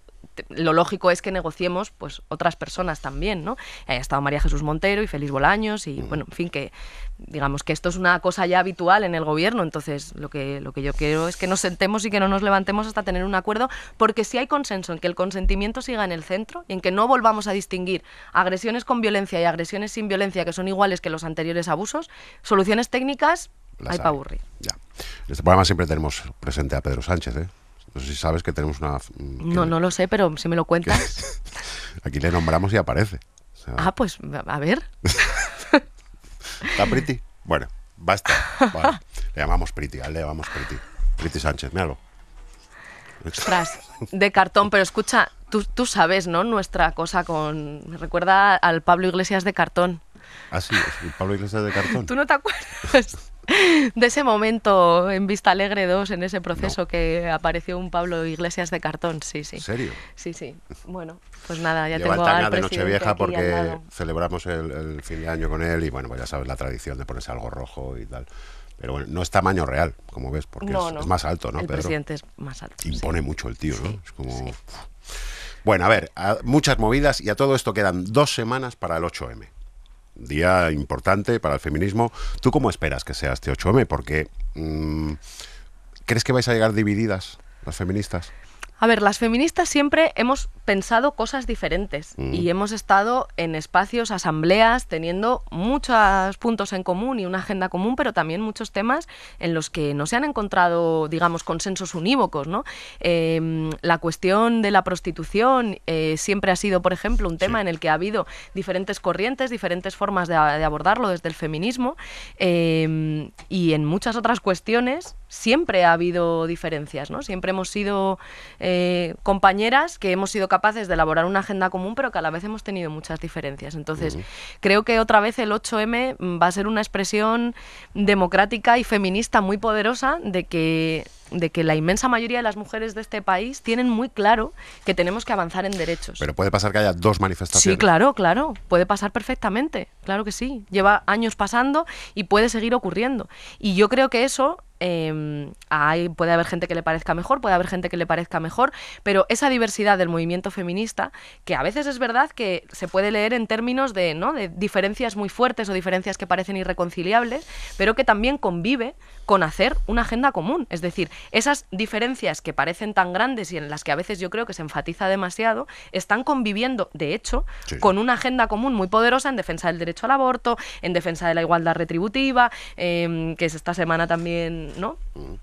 S2: lo lógico es que negociemos pues otras personas también, ¿no? Ha estado María Jesús Montero y Félix Bolaños y bueno, en fin, que digamos que esto es una cosa ya habitual en el gobierno, entonces lo que yo quiero es que nos sentemos y que no nos levantemos hasta tener un acuerdo, porque si hay consenso en que el consentimiento siga en el centro y en que no volvamos a distinguir agresiones con violencia y agresiones sin violencia, que son iguales que los anteriores abusos, soluciones técnicas hay para aburrir.
S1: Ya. En este programa siempre tenemos presente a Pedro Sánchez, ¿eh? No sé si sabes que tenemos una...
S2: No lo sé, pero si me lo cuentas.
S1: Aquí le nombramos y aparece. sea,
S2: pues a ver.
S1: ¿Está Priti? Bueno, basta. Vale. Le llamamos Priti, le llamamos Priti. Priti Sánchez, míralo.
S2: Ostras, de cartón, pero escucha, tú sabes, ¿no? Nuestra cosa me recuerda al Pablo Iglesias de cartón.
S1: Ah, sí, es el Pablo Iglesias de cartón.
S2: ¿Tú no te acuerdas de ese momento en Vista Alegre 2, en ese proceso que apareció un Pablo Iglesias de cartón? Sí, sí.
S1: ¿En serio?
S2: Sí, sí. Bueno, pues nada, ya
S1: Lleva
S2: tengo
S1: el
S2: al
S1: tanga de
S2: presidente
S1: Nochevieja
S2: aquí al
S1: porque
S2: lado.
S1: celebramos el fin de año con él y bueno, pues ya sabes la tradición de ponerse algo rojo y tal. Pero bueno, no es tamaño real, como ves, porque
S2: No,
S1: es más alto, ¿no,
S2: el
S1: Pedro?
S2: presidente es más alto.
S1: Impone
S2: sí.
S1: mucho el tío, ¿no?
S2: Sí,
S1: Es como...
S2: sí.
S1: Bueno, a ver, muchas movidas y a todo esto quedan 2 semanas para el 8M. Día importante para el feminismo. ¿Tú cómo esperas que sea este 8M? Porque ¿crees que vais a llegar divididas las feministas?
S2: A ver, las feministas siempre hemos pensado cosas diferentes y hemos estado en espacios, asambleas, teniendo muchos puntos en común y una agenda común, pero también muchos temas en los que no se han encontrado, digamos, consensos unívocos, ¿no? La cuestión de la prostitución siempre ha sido, por ejemplo, un tema en el que ha habido diferentes corrientes, diferentes formas de abordarlo desde el feminismo y en muchas otras cuestiones siempre ha habido diferencias, ¿no? Siempre hemos sido compañeras que hemos sido capaces de elaborar una agenda común, pero que a la vez hemos tenido muchas diferencias. Entonces, creo que otra vez el 8M va a ser una expresión democrática y feminista muy poderosa de que la inmensa mayoría de las mujeres de este país tienen muy claro que tenemos que avanzar en derechos.
S1: Pero puede pasar que haya 2 manifestaciones.
S2: Sí, claro, puede pasar perfectamente, claro que sí. Lleva años pasando y puede seguir ocurriendo. Y yo creo que eso... puede haber gente que le parezca mejor, puede haber gente que le parezca mejor, pero esa diversidad del movimiento feminista, que a veces es verdad que se puede leer en términos de, ¿no?, de diferencias muy fuertes o diferencias que parecen irreconciliables, pero que también convive con hacer una agenda común. Es decir, esas diferencias que parecen tan grandes y en las que a veces yo creo que se enfatiza demasiado, están conviviendo, de hecho, con una agenda común muy poderosa en defensa del derecho al aborto, en defensa de la igualdad retributiva, que es esta semana también, ¿no?,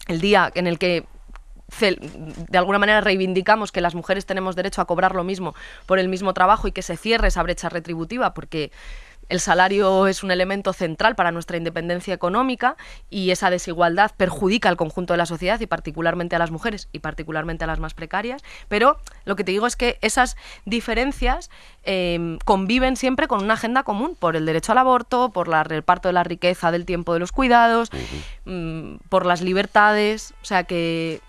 S2: el día en el que de alguna manera reivindicamos que las mujeres tenemos derecho a cobrar lo mismo por el mismo trabajo y que se cierre esa brecha retributiva, porque el salario es un elemento central para nuestra independencia económica y esa desigualdad perjudica al conjunto de la sociedad y particularmente a las mujeres y particularmente a las más precarias. Pero lo que te digo es que esas diferencias conviven siempre con una agenda común por el derecho al aborto, por el reparto de la riqueza del tiempo de los cuidados, por las libertades. O sea, que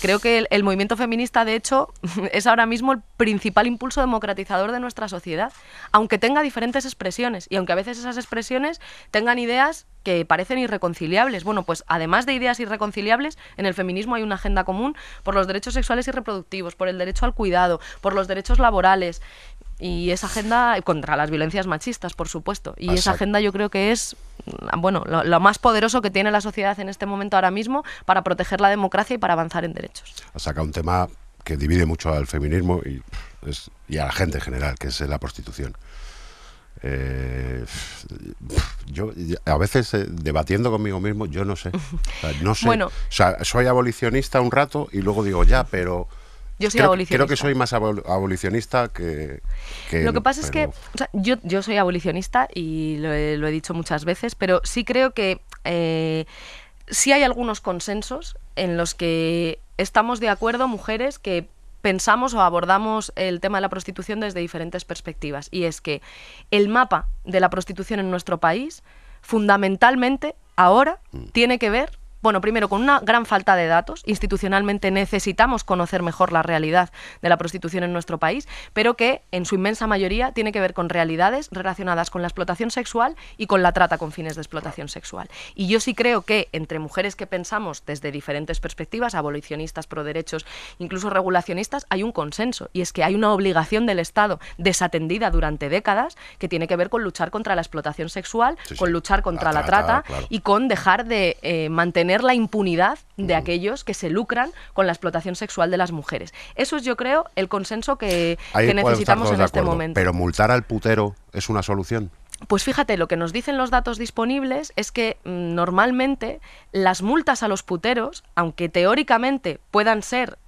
S2: creo que el movimiento feminista, de hecho, es ahora mismo el principal impulso democratizador de nuestra sociedad, aunque tenga diferentes expresiones y aunque a veces esas expresiones tengan ideas que parecen irreconciliables. Bueno, pues además de ideas irreconciliables, en el feminismo hay una agenda común por los derechos sexuales y reproductivos, por el derecho al cuidado, por los derechos laborales y esa agenda contra las violencias machistas, por supuesto. Y esa agenda yo creo que es, bueno, lo más poderoso que tiene la sociedad en este momento ahora mismo para proteger la democracia y para avanzar en derechos.
S1: Ha sacado un tema que divide mucho al feminismo y a la gente en general, que es la prostitución. Yo a veces debatiendo conmigo mismo, yo no sé. O sea, no sé.
S2: Bueno,
S1: o sea, soy abolicionista un rato y luego digo ya, pero
S2: yo soy abolicionista.
S1: Creo que soy más abolicionista que
S2: lo que pasa es que, o sea, yo soy abolicionista y lo he dicho muchas veces, pero sí creo que sí hay algunos consensos en los que estamos de acuerdo mujeres que pensamos o abordamos el tema de la prostitución desde diferentes perspectivas. Y es que el mapa de la prostitución en nuestro país, fundamentalmente, ahora, tiene que ver, bueno, primero con una gran falta de datos. Institucionalmente necesitamos conocer mejor la realidad de la prostitución en nuestro país, pero que en su inmensa mayoría tiene que ver con realidades relacionadas con la explotación sexual y con la trata con fines de explotación sexual. Y yo sí creo que entre mujeres que pensamos desde diferentes perspectivas, abolicionistas, pro derechos, incluso regulacionistas, hay un consenso, y es que hay una obligación del Estado desatendida durante décadas que tiene que ver con luchar contra la explotación sexual, con luchar contra la trata y con dejar de mantener la impunidad de aquellos que se lucran con la explotación sexual de las mujeres. Eso es, yo creo, el consenso que necesitamos en este momento.
S1: Pero multar al putero es una solución.
S2: Pues fíjate, lo que nos dicen los datos disponibles es que normalmente las multas a los puteros, aunque teóricamente puedan ser,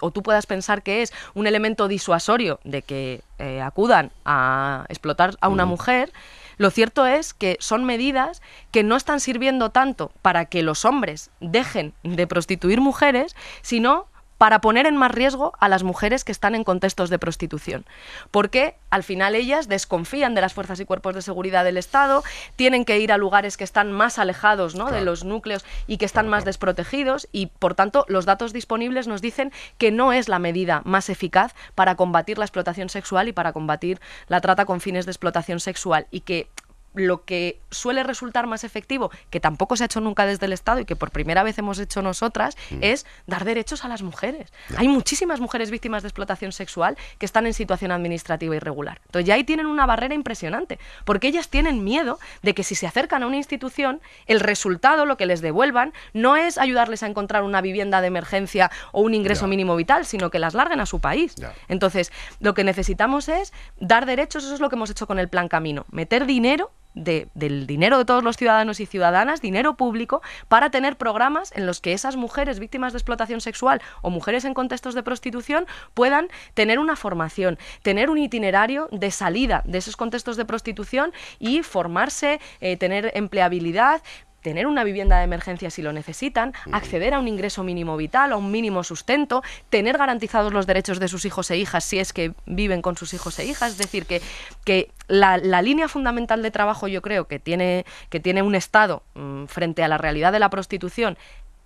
S2: o tú puedas pensar que es un elemento disuasorio de que acudan a explotar a una mujer, lo cierto es que son medidas que no están sirviendo tanto para que los hombres dejen de prostituir mujeres, sino para poner en más riesgo a las mujeres que están en contextos de prostitución. Porque al final ellas desconfían de las fuerzas y cuerpos de seguridad del Estado, tienen que ir a lugares que están más alejados, ¿no?, de los núcleos y que están más desprotegidos, y por tanto los datos disponibles nos dicen que no es la medida más eficaz para combatir la explotación sexual y para combatir la trata con fines de explotación sexual, y que lo que suele resultar más efectivo, que tampoco se ha hecho nunca desde el Estado y que por primera vez hemos hecho nosotras, es dar derechos a las mujeres. Hay muchísimas mujeres víctimas de explotación sexual que están en situación administrativa irregular. Entonces ya ahí tienen una barrera impresionante, porque ellas tienen miedo de que si se acercan a una institución, el resultado, lo que les devuelvan, no es ayudarles a encontrar una vivienda de emergencia o un ingreso mínimo vital, sino que las larguen a su país. Entonces, lo que necesitamos es dar derechos. Eso es lo que hemos hecho con el Plan Camino, meter dinero, del dinero de todos los ciudadanos y ciudadanas, dinero público, para tener programas en los que esas mujeres víctimas de explotación sexual o mujeres en contextos de prostitución puedan tener una formación, tener un itinerario de salida de esos contextos de prostitución y formarse, tener empleabilidad, tener una vivienda de emergencia si lo necesitan, acceder a un ingreso mínimo vital, a un mínimo sustento, tener garantizados los derechos de sus hijos e hijas si es que viven con sus hijos e hijas. Es decir, que la línea fundamental de trabajo, yo creo, que tiene un Estado frente a la realidad de la prostitución,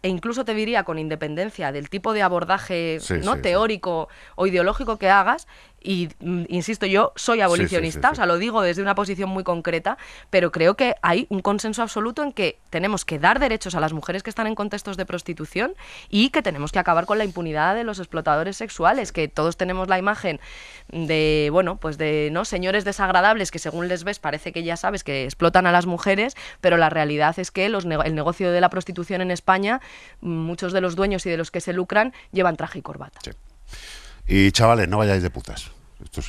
S2: e incluso te diría con independencia del tipo de abordaje teórico o ideológico que hagas, y insisto, yo soy abolicionista, o sea, lo digo desde una posición muy concreta, pero creo que hay un consenso absoluto en que tenemos que dar derechos a las mujeres que están en contextos de prostitución y que tenemos que acabar con la impunidad de los explotadores sexuales, que todos tenemos la imagen de, bueno, pues de, ¿no?, señores desagradables que según les ves parece que ya sabes que explotan a las mujeres, pero la realidad es que el negocio de la prostitución en España, muchos de los dueños y de los que se lucran llevan traje y corbata.
S1: Sí. Y chavales, no vayáis de putas.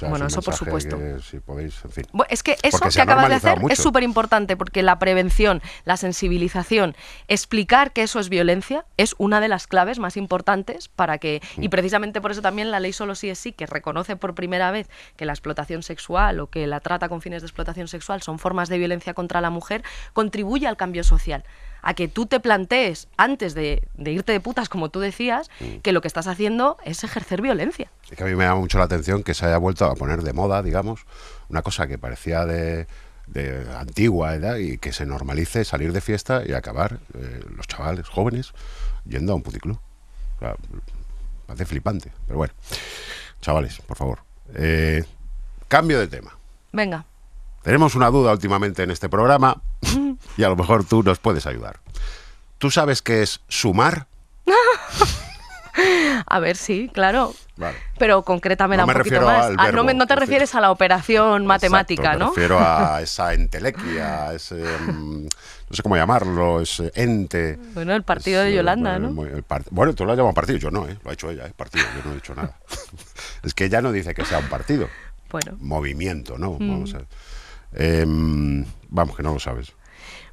S2: Bueno, eso por supuesto.
S1: Si podéis, en fin.
S2: Es que eso que acabas de hacer es súper importante, porque la prevención, la sensibilización, explicar que eso es violencia, es una de las claves más importantes para que, y precisamente por eso también la ley Solo sí es sí, que reconoce por primera vez que la explotación sexual o que la trata con fines de explotación sexual son formas de violencia contra la mujer, contribuye al cambio social, a que tú te plantees, antes de irte de putas, como tú decías, que lo que estás haciendo es ejercer violencia.
S1: Es que a mí me llama mucho la atención que se haya vuelto a poner de moda, digamos, una cosa que parecía de antigua edad, y que se normalice salir de fiesta y acabar los chavales jóvenes yendo a un puticlub. O sea, parece flipante, pero bueno. Chavales, por favor. Cambio de tema.
S2: Venga.
S1: Tenemos una duda últimamente en este programa y a lo mejor tú nos puedes ayudar. ¿Tú sabes qué es sumar?
S2: A ver, sí, claro.
S1: Vale.
S2: Pero concrétame un poquito más. No te refieres a la operación matemática, ¿no?
S1: Me refiero a esa entelequia, a ese, no sé cómo llamarlo, ese ente.
S2: Bueno, el partido de Yolanda, ¿no?
S1: Bueno, tú lo has llamado partido, yo no, lo ha hecho ella, partido, yo no he dicho nada. Es que ella no dice que sea un partido.
S2: Bueno.
S1: Movimiento, ¿no? Vamos a ver. Vamos, que no lo sabes.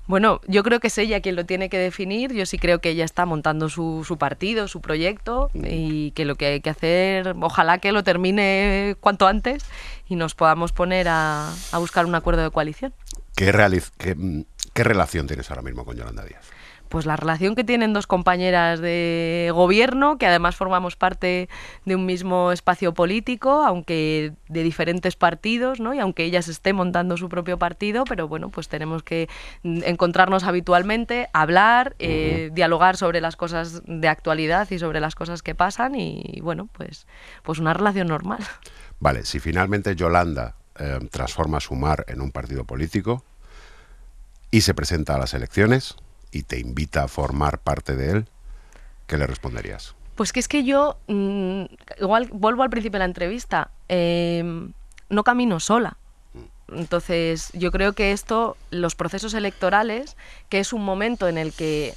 S2: Bueno, yo creo que es ella quien lo tiene que definir. Yo sí creo que ella está montando su partido, su proyecto, y que lo que hay que hacer, ojalá que lo termine cuanto antes y nos podamos poner a buscar un acuerdo de coalición.
S1: ¿Qué relación tienes ahora mismo con Yolanda Díaz?
S2: Pues la relación que tienen dos compañeras de gobierno, que además formamos parte de un mismo espacio político, aunque de diferentes partidos, ¿no? Y aunque ella se esté montando su propio partido, pero bueno, pues tenemos que encontrarnos habitualmente, hablar, dialogar sobre las cosas de actualidad y sobre las cosas que pasan, y bueno, pues una relación normal.
S1: Vale, si finalmente Yolanda transforma Sumar en un partido político y se presenta a las elecciones y te invita a formar parte de él, ¿qué le responderías?
S2: Pues que es que yo, igual vuelvo al principio de la entrevista, no camino sola. Entonces yo creo que los procesos electorales, que es un momento en el que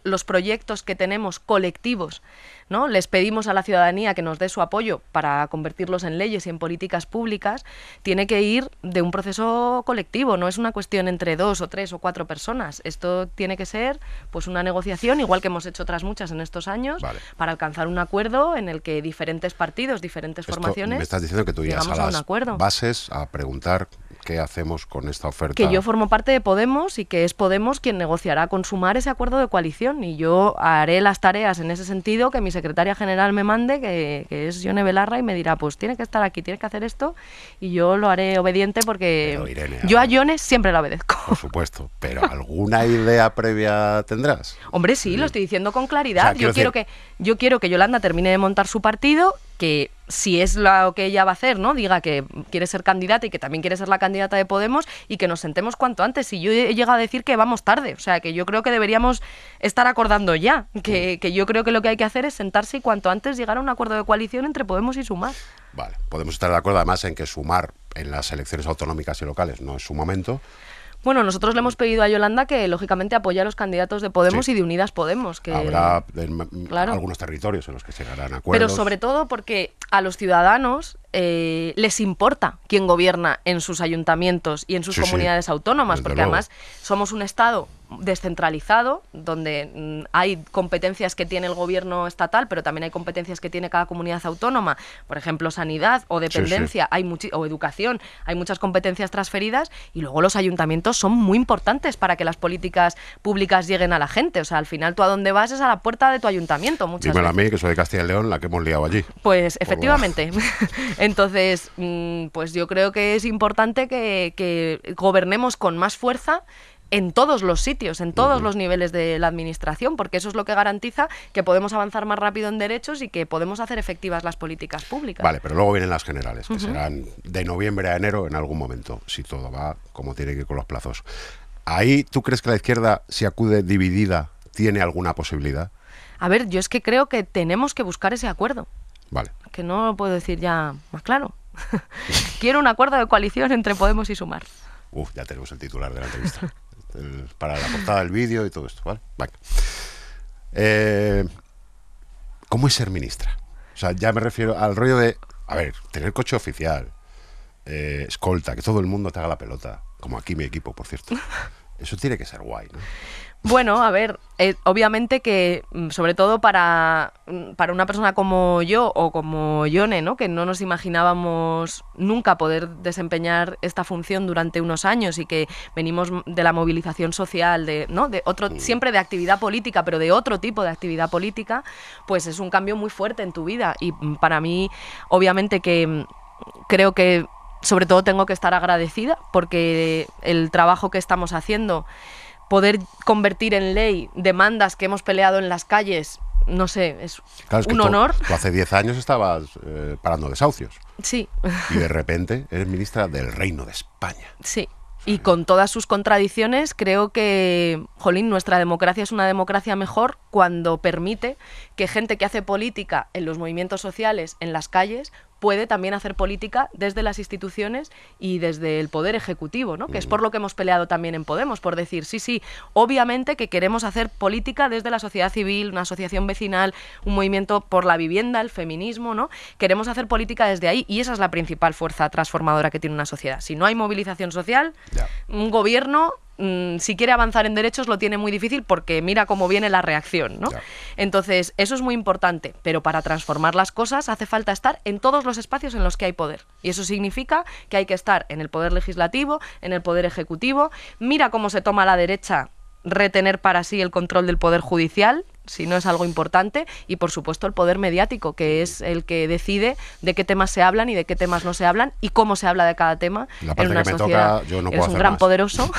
S2: los proyectos que tenemos colectivos, ¿no? Les pedimos a la ciudadanía que nos dé su apoyo para convertirlos en leyes y en políticas públicas, tiene que ir de un proceso colectivo, no es una cuestión entre 2 o 3 o 4 personas. Esto tiene que ser pues una negociación, igual que hemos hecho otras muchas en estos años, para alcanzar un acuerdo en el que diferentes partidos, diferentes formaciones,
S1: me estás diciendo que tú llegas a las bases a preguntar qué hacemos con esta oferta.
S2: Que yo formo parte de Podemos y que es Podemos quien negociará con Sumar ese acuerdo de coalición, y yo haré las tareas en ese sentido que mi secretaria general me mande, que es Yone Belarra, y me dirá, pues tiene que estar aquí, tiene que hacer esto, y yo lo haré obediente porque
S1: pero, Irene,
S2: yo a Yone siempre la obedezco.
S1: Por supuesto, pero ¿alguna idea previa tendrás?
S2: Hombre, sí, lo estoy diciendo con claridad. O sea, yo quiero que Yolanda termine de montar su partido, que si es lo que ella va a hacer, ¿no? Diga que quiere ser candidata y que también quiere ser la candidata de Podemos, y que nos sentemos cuanto antes. Y yo he llegado a decir que vamos tarde, o sea, que yo creo que deberíamos estar acordando ya, que yo creo que lo que hay que hacer es sentarse y cuanto antes llegar a un acuerdo de coalición entre Podemos y Sumar.
S1: Vale, podemos estar de acuerdo además en que Sumar en las elecciones autonómicas y locales no es su momento.
S2: Bueno, nosotros le hemos pedido a Yolanda que, lógicamente, apoye a los candidatos de Podemos y de Unidas Podemos. Que
S1: habrá algunos territorios en los que se llegarán acuerdos.
S2: Pero sobre todo porque a los ciudadanos les importa quién gobierna en sus ayuntamientos y en sus comunidades autónomas, porque además somos un Estado descentralizado, donde hay competencias que tiene el gobierno estatal, pero también hay competencias que tiene cada comunidad autónoma, por ejemplo, sanidad o dependencia, o educación, hay muchas competencias transferidas, y luego los ayuntamientos son muy importantes para que las políticas públicas lleguen a la gente. O sea, al final tú a dónde vas es a la puerta de tu ayuntamiento muchas
S1: Dímelo
S2: veces.
S1: A mí, que soy de Castilla y León, la que hemos liado allí.
S2: Pues efectivamente. Entonces, pues yo creo que es importante que gobernemos con más fuerza en todos los sitios, en todos los niveles de la administración, porque eso es lo que garantiza que podemos avanzar más rápido en derechos y que podemos hacer efectivas las políticas públicas.
S1: Vale, pero luego vienen las generales, que serán de noviembre a enero en algún momento, si todo va como tiene que ir con los plazos. ¿Ahí tú crees que la izquierda, si acude dividida, tiene alguna posibilidad?
S2: A ver, yo es que creo que tenemos que buscar ese acuerdo.
S1: Vale.
S2: Que no lo puedo decir ya más claro. Quiero un acuerdo de coalición entre Podemos y Sumar.
S1: Ya tenemos el titular de la entrevista. Para la portada del vídeo y todo esto, ¿vale? Venga. ¿Cómo es ser ministra? O sea, ya me refiero al rollo de, a ver, tener coche oficial, escolta, que todo el mundo te haga la pelota, como aquí mi equipo, por cierto. Eso tiene que ser guay, ¿no?
S2: Bueno, a ver, obviamente que, sobre todo para una persona como yo o como Yone, ¿no? Que no nos imaginábamos nunca poder desempeñar esta función durante unos años y que venimos de la movilización social, siempre de actividad política, pero de otro tipo de actividad política, pues es un cambio muy fuerte en tu vida. Y para mí, obviamente que creo que sobre todo tengo que estar agradecida porque el trabajo que estamos haciendo, poder convertir en ley demandas que hemos peleado en las calles, no sé, es un honor.
S1: Tú hace 10 años estabas parando desahucios.
S2: Sí.
S1: Y de repente eres ministra del Reino de España.
S2: Sí. Y con todas sus contradicciones, creo que, jolín, nuestra democracia es una democracia mejor cuando permite que gente que hace política en los movimientos sociales, en las calles, puede también hacer política desde las instituciones y desde el poder ejecutivo, ¿no? Que es por lo que hemos peleado también en Podemos, por decir, sí, obviamente que queremos hacer política desde la sociedad civil, una asociación vecinal, un movimiento por la vivienda, el feminismo, ¿no? Queremos hacer política desde ahí y esa es la principal fuerza transformadora que tiene una sociedad. Si no hay movilización social, un gobierno, si quiere avanzar en derechos, lo tiene muy difícil porque mira cómo viene la reacción, ¿no? Entonces, eso es muy importante, pero para transformar las cosas hace falta estar en todos los espacios en los que hay poder. Y eso significa que hay que estar en el poder legislativo, en el poder ejecutivo. Mira cómo se toma la derecha retener para sí el control del poder judicial, si no es algo importante, y por supuesto el poder mediático, que es el que decide de qué temas se hablan y de qué temas no se hablan y cómo se habla de cada tema en una sociedad.
S1: Toca, yo no puedo
S2: Eres
S1: hacer
S2: un gran
S1: más.
S2: poderoso.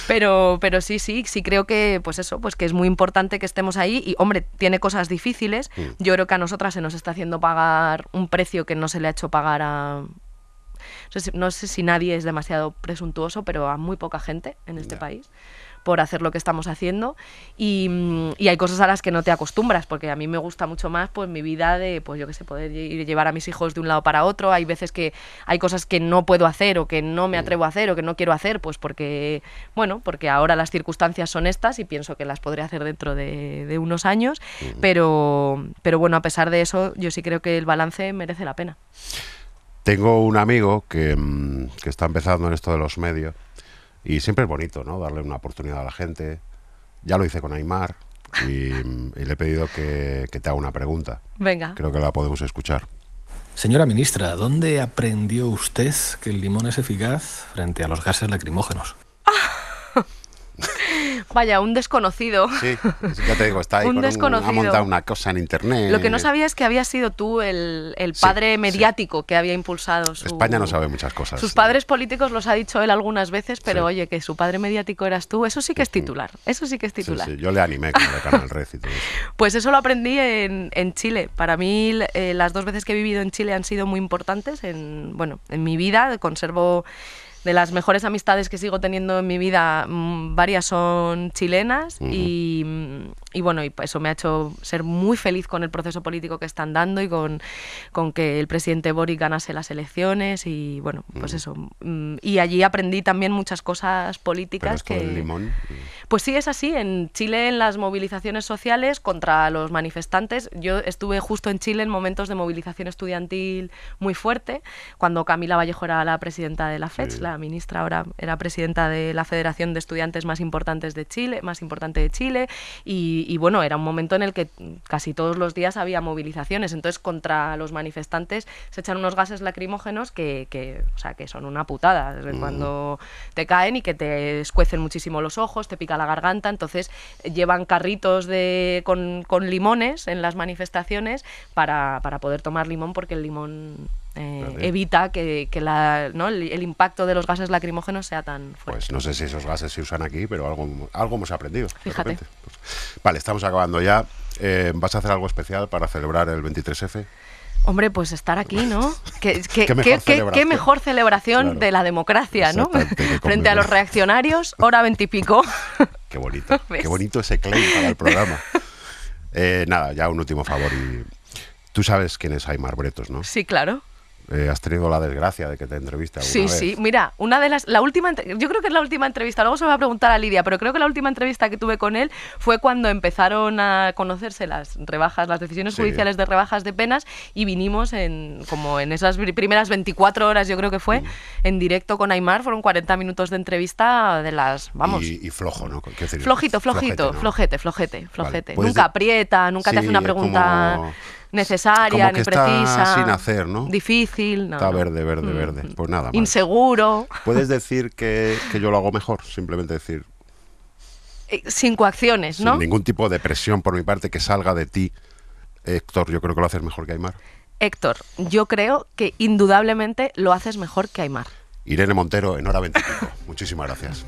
S2: pero sí creo que pues eso, pues que es muy importante que estemos ahí y hombre, tiene cosas difíciles. Yo creo que a nosotras se nos está haciendo pagar un precio que no se le ha hecho pagar a no sé si nadie es demasiado presuntuoso, pero a muy poca gente en este país por hacer lo que estamos haciendo y hay cosas a las que no te acostumbras, porque a mí me gusta mucho más pues mi vida de, pues yo qué sé, poder ir llevar a mis hijos de un lado para otro. Hay veces que hay cosas que no puedo hacer o que no me atrevo a hacer o que no quiero hacer, pues porque, bueno, porque ahora las circunstancias son estas y pienso que las podré hacer dentro de unos años, pero bueno, a pesar de eso, yo sí creo que el balance merece la pena.
S1: Tengo un amigo que está empezando en esto de los medios. Y siempre es bonito, ¿no? Darle una oportunidad a la gente. Ya lo hice con Aimar y le he pedido que te haga una pregunta.
S2: Venga.
S1: Creo que la podemos escuchar.
S4: Señora ministra, ¿dónde aprendió usted que el limón es eficaz frente a los gases lacrimógenos?
S2: Vaya, un desconocido.
S1: Sí, ya te digo, está ahí ha montado una cosa en internet.
S2: Lo que no sabía es que habías sido tú el padre mediático que había impulsado su...
S1: España no sabe muchas cosas.
S2: Sus padres políticos los ha dicho él algunas veces, pero oye, que su padre mediático eras tú, eso sí que es titular. Eso sí que es titular.
S1: Sí, yo le animé con el Canal Red y todo eso.
S2: Pues eso lo aprendí en Chile. Para mí, las 2 veces que he vivido en Chile han sido muy importantes en mi vida. Conservo... De las mejores amistades que sigo teniendo en mi vida, varias son chilenas y bueno, y eso me ha hecho ser muy feliz con el proceso político que están dando y con que el presidente Boric ganase las elecciones y bueno, pues eso. Y allí aprendí también muchas cosas políticas.
S1: ¿Pero esto del limón?
S2: Pues sí, es así. En Chile, en las movilizaciones sociales contra los manifestantes, yo estuve justo en Chile en momentos de movilización estudiantil muy fuerte, cuando Camila Vallejo era la presidenta de la FECH, la ministra ahora era presidenta de la Federación de Estudiantes más importante de Chile, y bueno, era un momento en el que casi todos los días había movilizaciones. Entonces, contra los manifestantes se echan unos gases lacrimógenos que son una putada, cuando te caen y que te escuecen muchísimo los ojos, te pica la garganta. Entonces llevan carritos con limones en las manifestaciones para poder tomar limón, porque el limón evita que el impacto de los gases lacrimógenos sea tan fuerte.
S1: Pues no sé si esos gases se usan aquí, pero algo hemos aprendido.
S2: Fíjate.
S1: Pues, vale, estamos acabando ya. ¿Vas a hacer algo especial para celebrar el 23F?
S2: Hombre, pues estar aquí, ¿no?
S1: ¿Qué
S2: mejor celebración
S1: claro,
S2: de la democracia, ¿no? Frente a los reaccionarios, hora 20 y pico.
S1: Qué bonito, qué bonito ese claim para el programa. Nada, ya un último favor. Tú sabes quién es Aimar Bretos, ¿no?
S2: Sí, claro.
S1: Has tenido la desgracia de que te entreviste alguna vez.
S2: Sí, mira, yo creo que es la última entrevista, luego se me va a preguntar a Lidia, pero creo que la última entrevista que tuve con él fue cuando empezaron a conocerse las decisiones judiciales de rebajas de penas, y vinimos como en esas primeras 24 horas, yo creo que fue, en directo con Aimar. Fueron 40 minutos de entrevista de las, vamos...
S1: Y flojo, ¿no?
S2: Flojito,
S1: ¿no?
S2: flojete.
S1: Vale,
S2: Nunca aprieta, nunca te hace una pregunta... necesaria,
S1: como que
S2: ni precisa.
S1: Está sin hacer, ¿no?
S2: Difícil. No,
S1: está verde. Pues nada más.
S2: Inseguro.
S1: ¿Puedes decir que yo lo hago mejor? Simplemente decir...
S2: Sin coacciones, ¿no?
S1: Sin ningún tipo de presión por mi parte que salga de ti. Héctor, yo creo que lo haces mejor que Aimar.
S2: Héctor, yo creo que indudablemente lo haces mejor que Aimar.
S1: Irene Montero, en hora 20 y pico. Muchísimas gracias.